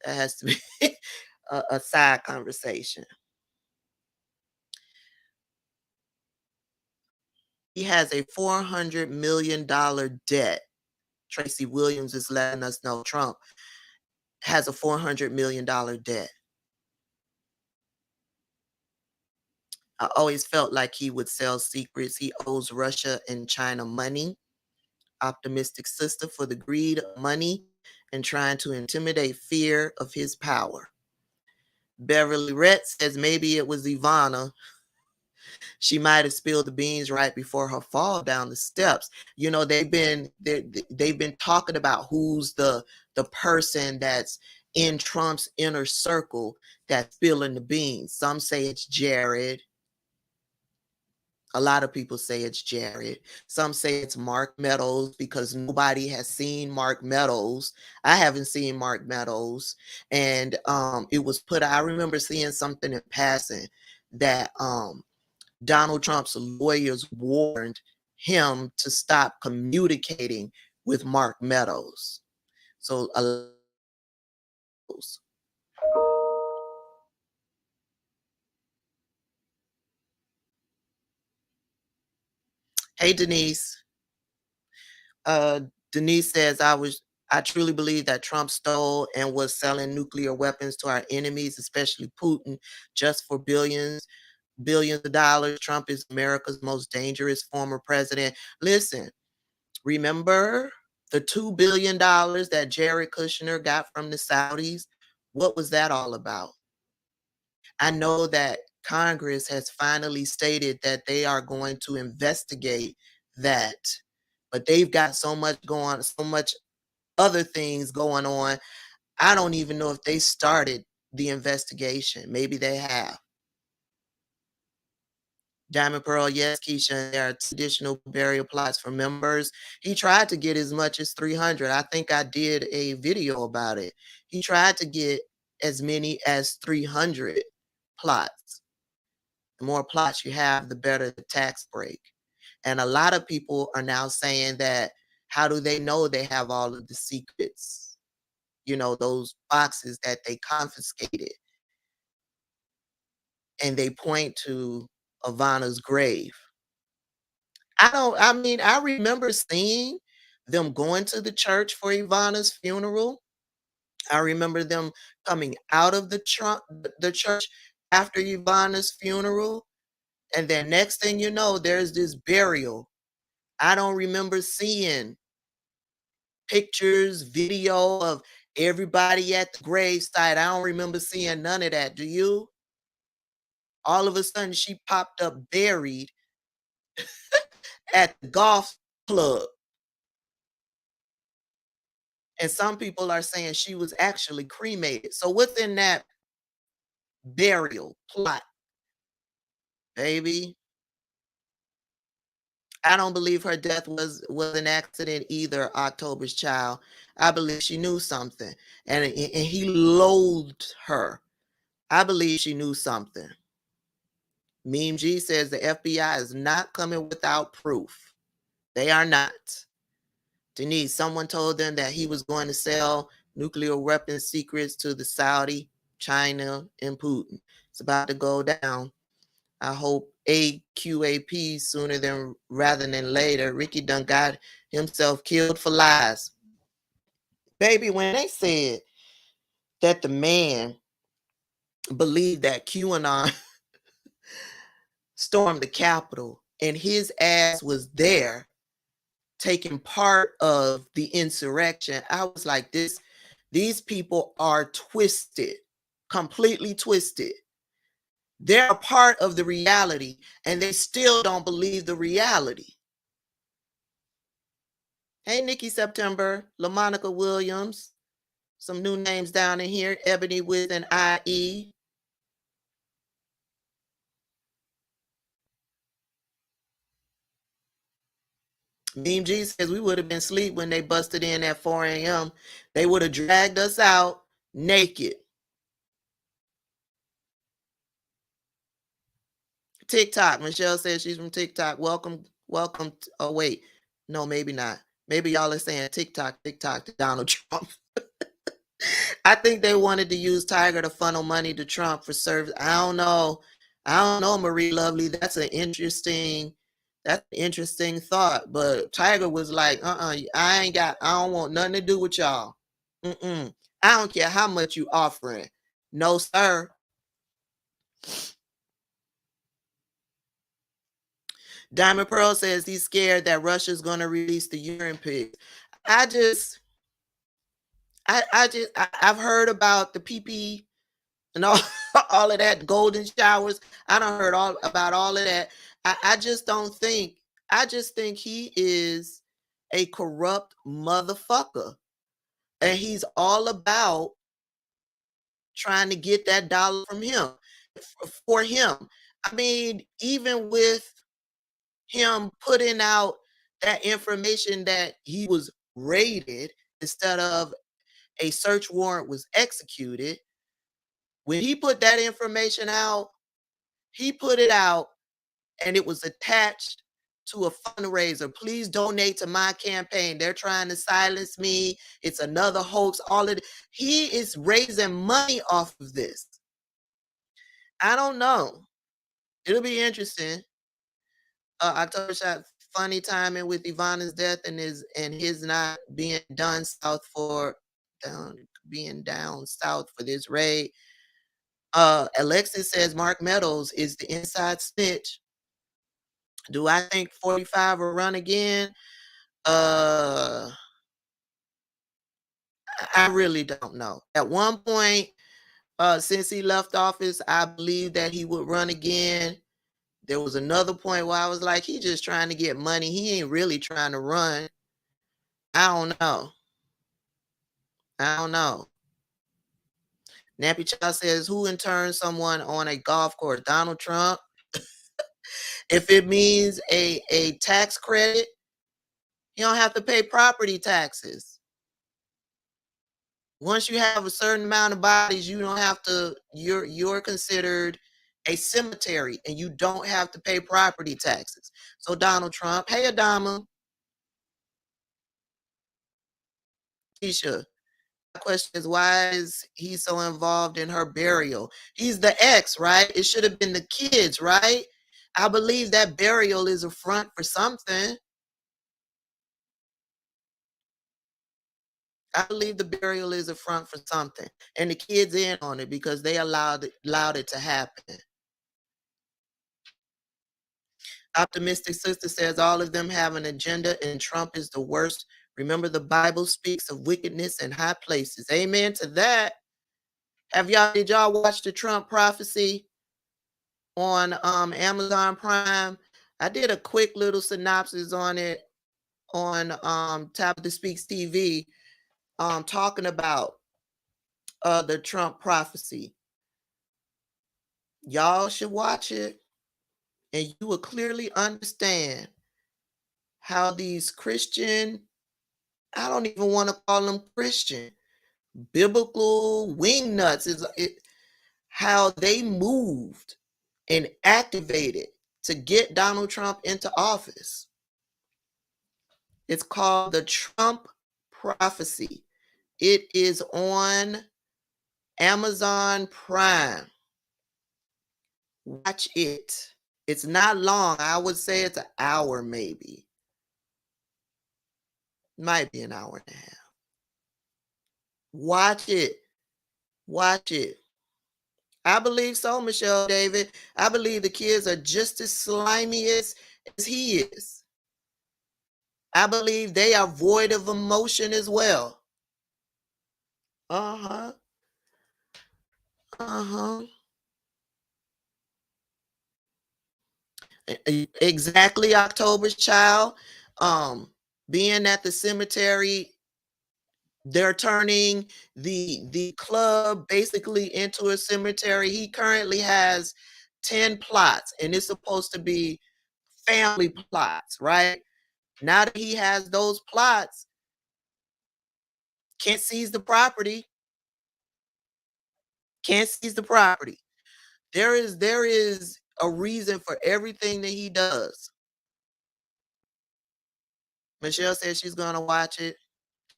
a side conversation. He has a $400 million debt. Tracy Williams is letting us know Trump has a $400 million debt. I always felt like he would sell secrets. He owes Russia and China money. Optimistic sister for the greed of money and trying to intimidate fear of his power. Beverly Rhett says maybe it was Ivana. She might have spilled the beans right before her fall down the steps. You know, they've been talking about who's the person that's in Trump's inner circle that's spilling the beans. Some say it's Jared. A lot of people say it's Jared. Some say it's Mark Meadows, because nobody has seen Mark Meadows. I haven't seen Mark Meadows. And it was I remember seeing something in passing that Donald Trump's lawyers warned him to stop communicating with Mark Meadows. So hey, Denise. Denise says, I truly believe that Trump stole and was selling nuclear weapons to our enemies, especially Putin, just for billions. billions of dollars. Trump is America's most dangerous former president. Listen, remember the $2 billion that Jared Kushner got from the Saudis? What was that all about? I know that Congress has finally stated that they are going to investigate that, but they've got so much other things going on. I don't even know if they started the investigation. Maybe they have. Diamond Pearl, yes, Keisha, there are additional burial plots for members. He tried to get as much as 300. I think I did a video about it. He tried to get as many as 300 plots. The more plots you have, the better the tax break. And a lot of people are now saying that, how do they know they have all of the secrets? You know, those boxes that they confiscated. And they point to Ivana's grave. I remember seeing them going to the church for Ivana's funeral. I remember them coming out of the church after Ivana's funeral. And then next thing you know, there's this burial. I don't remember seeing pictures, video of everybody at the gravesite. I don't remember seeing none of that. Do you? All of a sudden, she popped up buried at the golf club. And some people are saying she was actually cremated. So what's in that burial plot, baby? I don't believe her death was an accident either, October's child. I believe she knew something. And he loathed her. I believe she knew something. Meme G says the FBI is not coming without proof. They are not. Denise, someone told them that he was going to sell nuclear weapons secrets to the Saudi, China, and Putin. It's about to go down. I hope AQAP sooner than rather than later. Ricky done got himself killed for lies. Baby, when they said that the man believed that QAnon stormed the Capitol and his ass was there taking part of the insurrection, I was like, these people are twisted, completely twisted. They're a part of the reality and they still don't believe the reality. Hey, Nikki September, LaMonica Williams, some new names down in here, Ebony with an IE. Meme G says we would have been asleep when they busted in at 4 a.m. They would have dragged us out naked. TikTok. Michelle says she's from TikTok. Welcome. Oh, wait. No, maybe not. Maybe y'all are saying TikTok to Donald Trump. I think they wanted to use Tiger to funnel money to Trump for service. I don't know, Marie Lovely. That's an interesting thought. But Tiger was like, I don't want nothing to do with y'all. I don't care how much you offering. No, sir. Diamond Pearl says he's scared that Russia's going to release the urine pigs. I've heard about the pee and all, all of that, golden showers. I don't heard about all of that. I just think he is a corrupt motherfucker. And he's all about trying to get that dollar from him, for him. I mean, even with him putting out that information that he was raided instead of a search warrant was executed, when he put that information out, he put it out and it was attached to a fundraiser. Please donate to my campaign. They're trying to silence me. It's another hoax. All of it. He is raising money off of this. I don't know. It'll be interesting. October shot, funny timing with Ivana's death and his not being down south for this raid. Alexis says Mark Meadows is the inside snitch. Do I think 45 will run again? I really don't know. At one point, since he left office, I believe that he would run again. There was another point where I was like, he just trying to get money. He ain't really trying to run. I don't know. I don't know. Nappy Child says, who interns someone on a golf course? Donald Trump. If it means a tax credit, you don't have to pay property taxes. Once you have a certain amount of bodies, you don't have to, you're considered a cemetery and you don't have to pay property taxes. So Donald Trump, hey Adama, Keisha, my question is, why is he so involved in her burial? He's the ex, right? It should have been the kids, right? I believe that burial is a front for something. I believe the burial is a front for something, and the kids in on it because they allowed it to happen. Optimistic Sister says all of them have an agenda, and Trump is the worst. Remember, the Bible speaks of wickedness in high places. Amen to that. Did y'all watch the Trump prophecy on Amazon Prime? I did a quick little synopsis on it on Tabitha Speaks TV, talking about the Trump prophecy. Y'all should watch it, and you will clearly understand how these Christian, I don't even want to call them Christian, biblical wingnuts is it, how they moved and activated to get Donald Trump into office. It's called the Trump prophecy. It is on Amazon Prime. Watch it. It's not long. I would say it's an hour, maybe. Might be an hour and a half. Watch it. Watch it. I believe so, Michelle David. I believe the kids are just as slimy as he is. I believe they are void of emotion as well. Uh-huh. Uh-huh. Exactly, October's child. Being at the cemetery, they're turning the club basically into a cemetery. He currently has 10 plots, and it's supposed to be family plots, right? Now that he has those plots, can't seize the property. Can't seize the property. There is a reason for everything that he does. Michelle says she's gonna watch it.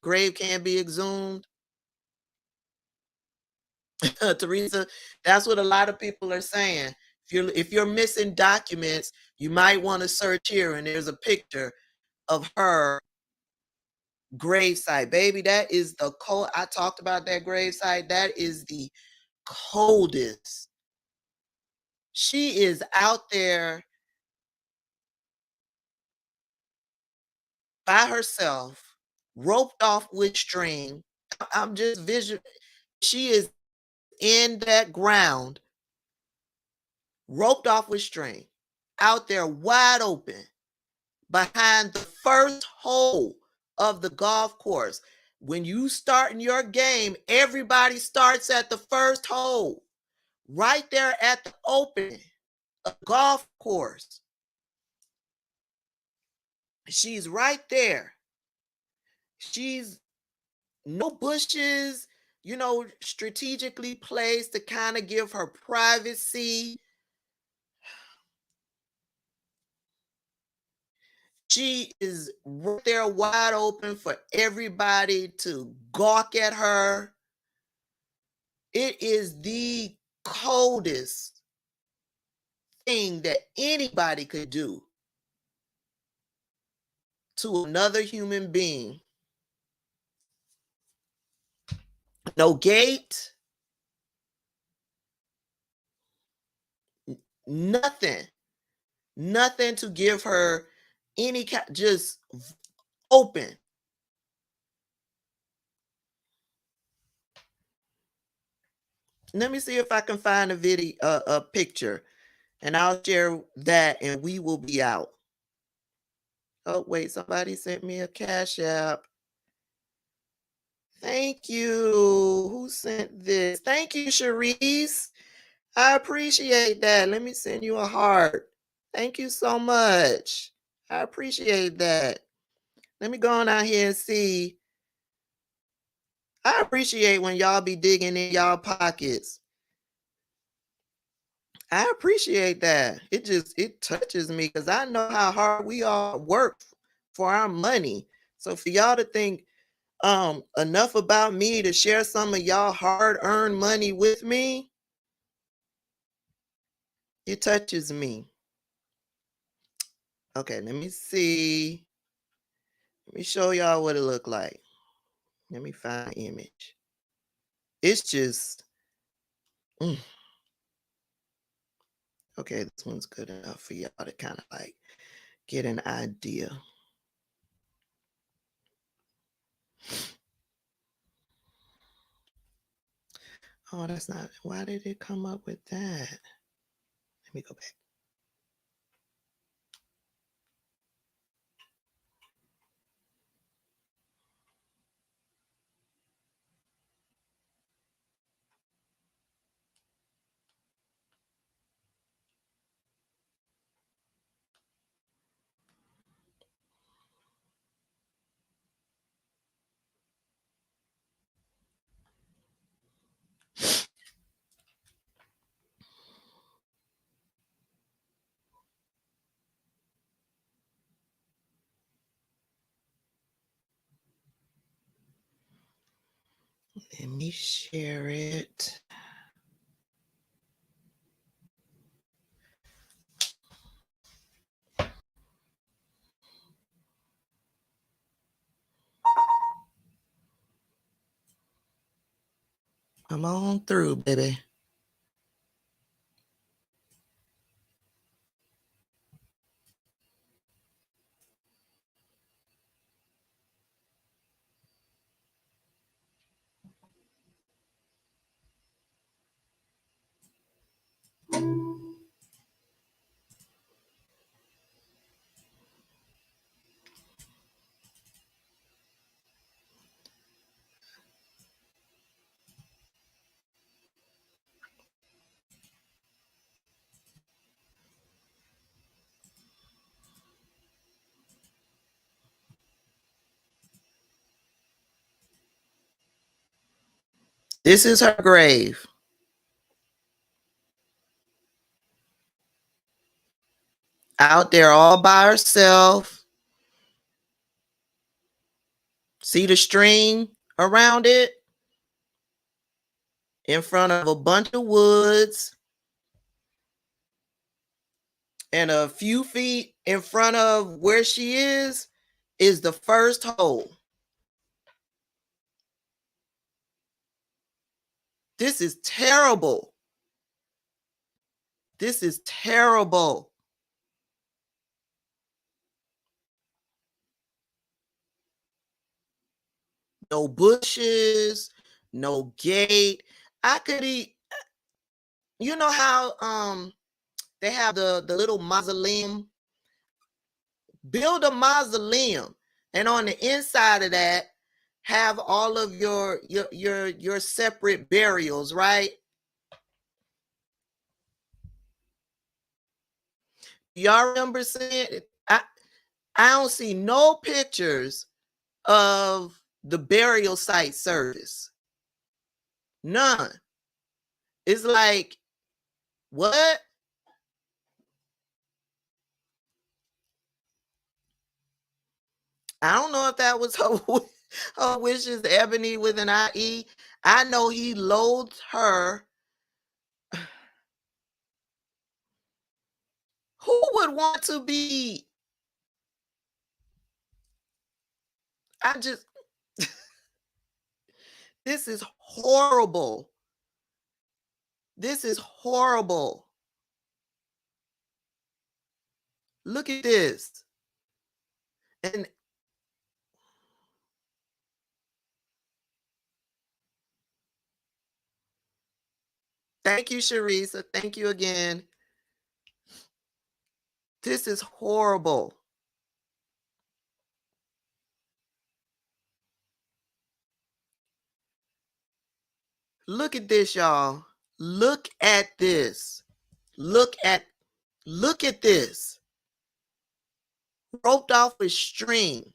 Grave can't be exhumed. Teresa, that's what a lot of people are saying. If you're missing documents, you might want to search here, and there's a picture of her gravesite. Baby, that is the cold. I talked about that gravesite. That is the coldest. She is out there by herself, roped off with string. I'm just visual. She is in that ground, roped off with string, out there wide open behind the first hole of the golf course. When you start in your game, everybody starts at the first hole, right there at the opening of the golf course. She's right there. She's no bushes, strategically placed to kind of give her privacy. She is right there wide open for everybody to gawk at her. It is the coldest thing that anybody could do to another human being. No gate, Nothing to give her any just open. Let me see if I can find a video, a picture, and I'll share that, and we will be out. Oh, wait, somebody sent me a Cash App. Thank you. Who sent this? Thank you, Cherise. I appreciate that. Let me send you a heart. Thank you so much. I appreciate that. Let me go on out here and see. I appreciate when y'all be digging in y'all pockets. I appreciate that. It touches me because I know how hard we all work for our money. So for y'all to think enough about me to share some of y'all hard-earned money with me, it touches me. Okay, let me see. Let me show y'all what it looked like. Let me find an image. It's just okay, this one's good enough for y'all to kind of like get an idea. Oh, that's not. Why did it come up with that? Let me go back. Let me share it. Come on through, baby. This is her grave. Out there all by herself. See the string around it? In front of a bunch of woods. And a few feet in front of where she is the first hole. This is terrible. This is terrible. No bushes, no gate. I could eat. You know how they have the little mausoleum? Build a mausoleum, and on the inside of that, have all of your separate burials, right? Y'all remember seeing it? I don't see no pictures of the burial site service. None. It's like, what? I don't know if that was her wishes, Ebony with an IE. I know he loathed her. Who would want to be? This is horrible. This is horrible. Look at this. And thank you, Sharisa. Thank you again. This is horrible. Look at this, y'all. Look at this. Look at this. Roped off with string.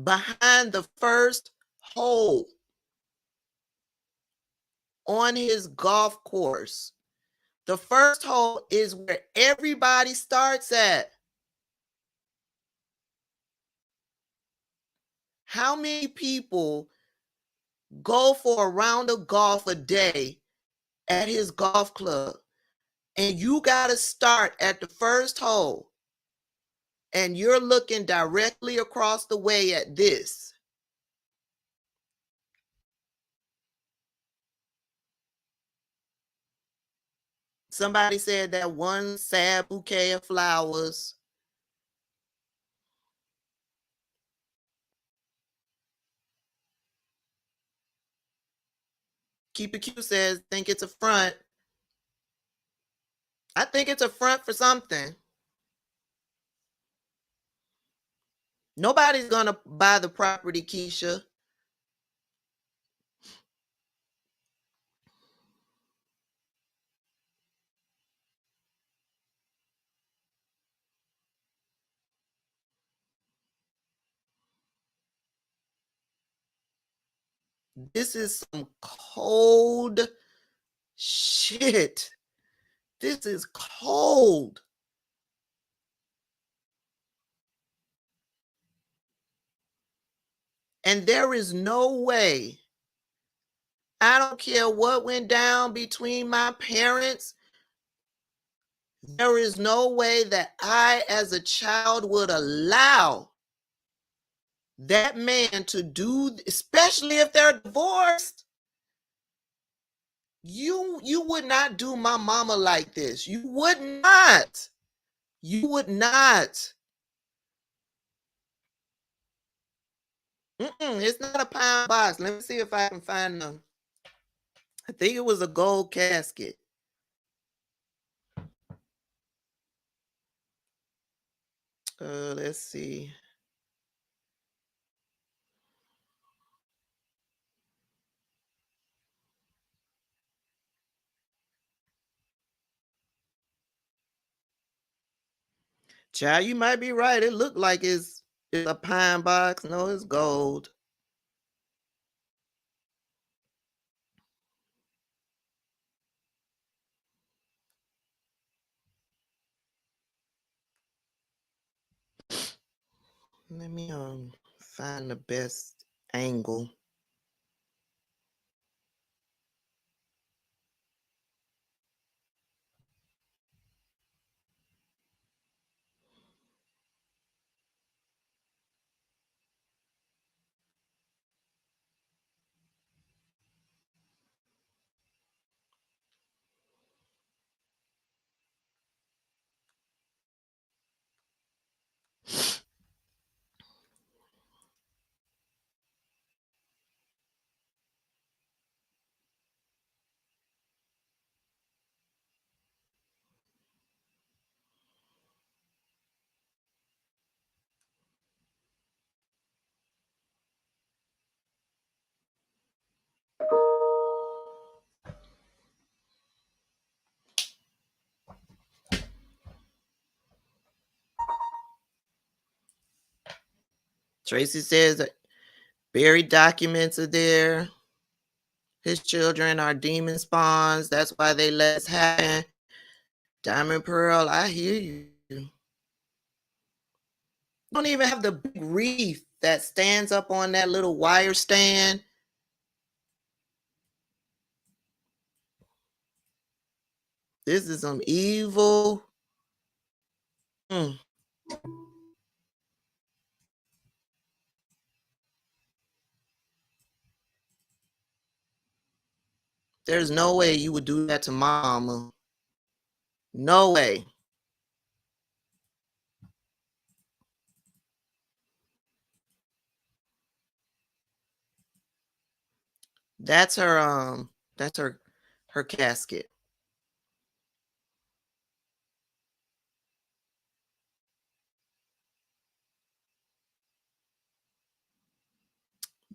Behind the first hole on his golf course. The first hole is where everybody starts at. How many people go for a round of golf a day at his golf club? And you got to start at the first hole. And you're looking directly across the way at this. Somebody said that one sad bouquet of flowers. Keep It Cute says, think it's a front. I think it's a front for something. Nobody's going to buy the property, Keisha. This is some cold shit. This is cold. And there is no way, I don't care what went down between my parents, there is no way that I, as a child, would allow that man to do, especially if they're divorced. You would not do my mama like this. You would not. You would not. It's not a pound box. Let me see if I can find them. I think it was a gold casket. Let's see. Child, you might be right. It looked like it's a pine box. No, it's gold. Let me find the best angle. Tracy says that buried documents are there. His children are demon spawns. That's why they let us happen. Diamond Pearl, I hear you. You don't even have the big wreath that stands up on that little wire stand. This is some evil. There's no way you would do that to mama. No way. That's her casket.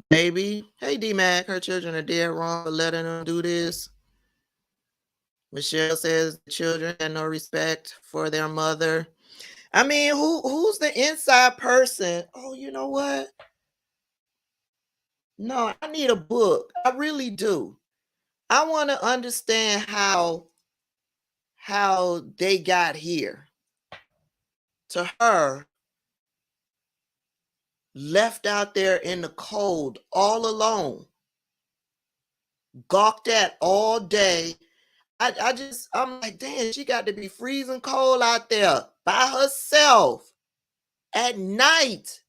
Baby, hey D-Mac, her children are dead wrong for letting them do this. Michelle says the children had no respect for their mother. I mean, who's the inside person? Oh, you know what? No, I need a book. I really do. I want to understand how they got here to her, left out there in the cold all alone, gawked at all day. I'm like, damn, she got to be freezing cold out there by herself at night.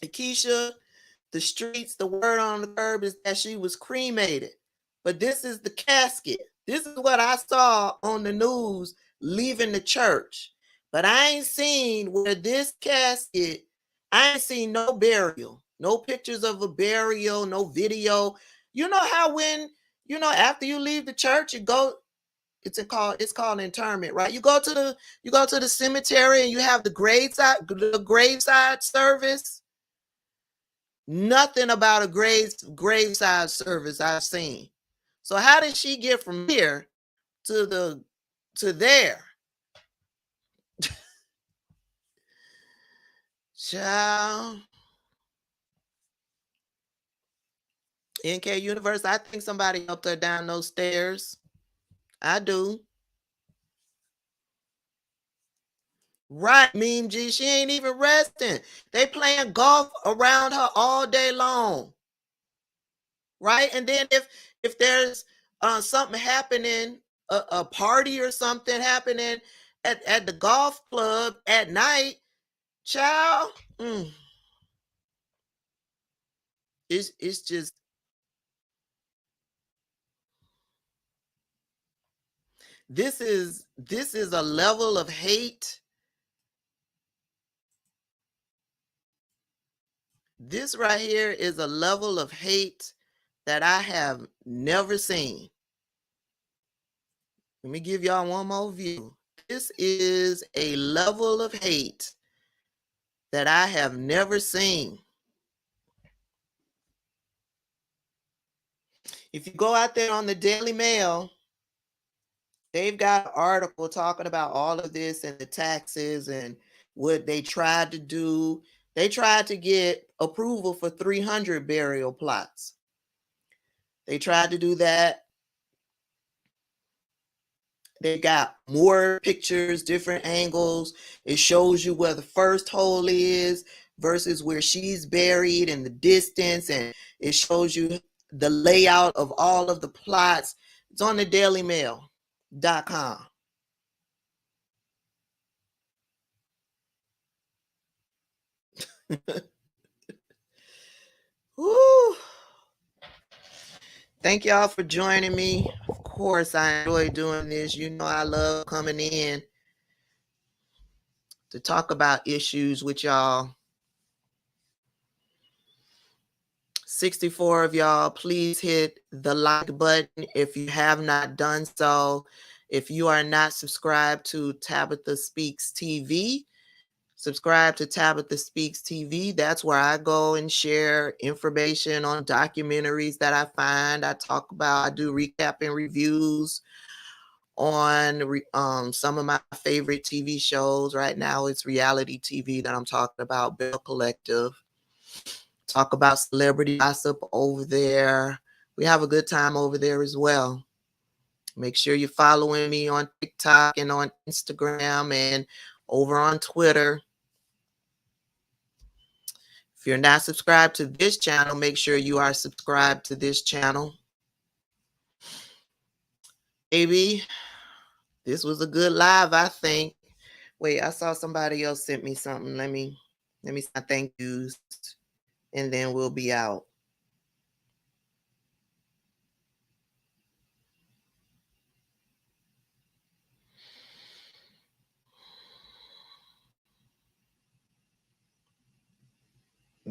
Keisha, the streets, the word on the curb is that she was cremated. But this is the casket. This is what I saw on the news leaving the church. But I ain't seen where this casket, I ain't seen no burial, no pictures of a burial, no video. You know how when, after you leave the church, you go, it's called interment, right? You go to the cemetery and you have the graveside service. Nothing about a graveside service I've seen. So how did she get from here to there? Child. NK Universe, I think somebody helped her down those stairs. I do. Right, Meme G. She ain't even resting. They playing golf around her all day long. Right? And then if there's something happening, a party or something happening at the golf club at night, child, it's just, this is a level of hate. This right here is a level of hate that I have never seen. Let me give y'all one more view. This is a level of hate that I have never seen. If you go out there on the Daily Mail, they've got an article talking about all of this and the taxes and what they tried to do. They tried to get approval for 300 burial plots. They tried to do that. They got more pictures, different angles. It shows you where the first hole is versus where she's buried and the distance. And it shows you the layout of all of the plots. It's on the dailymail.com. Woo. Thank y'all for joining me. Of course, I enjoy doing this. You know, I love coming in to talk about issues with y'all. 64 of y'all, please hit the like button if you have not done so. If you are not subscribed to Tabitha Speaks TV, subscribe to Tabitha Speaks TV. That's where I go and share information on documentaries that I find. I do recap and reviews on some of my favorite TV shows. Right now, it's reality TV that I'm talking about, Bell Collective. Talk about celebrity gossip over there. We have a good time over there as well. Make sure you're following me on TikTok and on Instagram and over on Twitter. If you're not subscribed to this channel, make sure you are subscribed to this channel. Baby, this was a good live, I think. Wait, I saw somebody else sent me something. Let me say thank yous, and then we'll be out.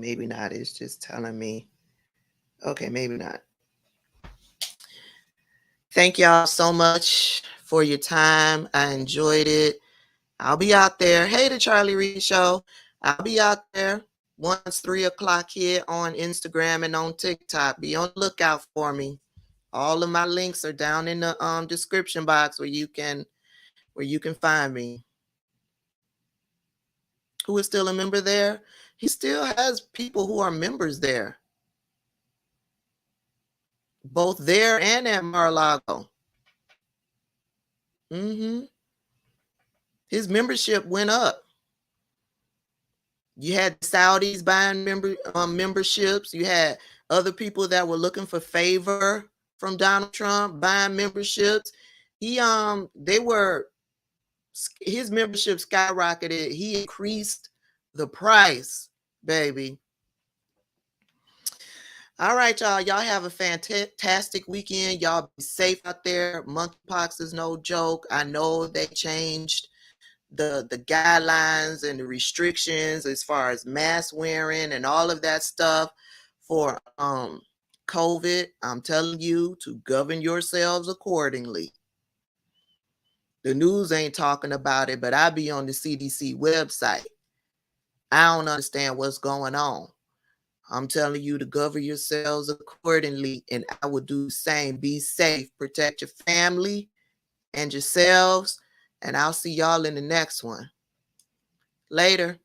Maybe not. It's just telling me. Okay, maybe not. Thank y'all so much for your time. I enjoyed it. I'll be out there. Hey, the Charlie Reed Show. I'll be out there once 3 o'clock here on Instagram and on TikTok. Be on the lookout for me. All of my links are down in the description box where you can find me. Who is still a member there? He still has people who are members there, both there and at Mar-a-Lago. His membership went up. You had Saudis buying memberships. You had other people that were looking for favor from Donald Trump buying memberships. His membership skyrocketed. He increased the price, baby. All right, y'all. Y'all have a fantastic weekend. Y'all be safe out there. Monkeypox is no joke. I know they changed the guidelines and the restrictions as far as mask wearing and all of that stuff for COVID. I'm telling you to govern yourselves accordingly. The news ain't talking about it, but I be on the CDC website. I don't understand what's going on. I'm telling you to govern yourselves accordingly, and I will do the same. Be safe, protect your family and yourselves, and I'll see y'all in the next one. Later.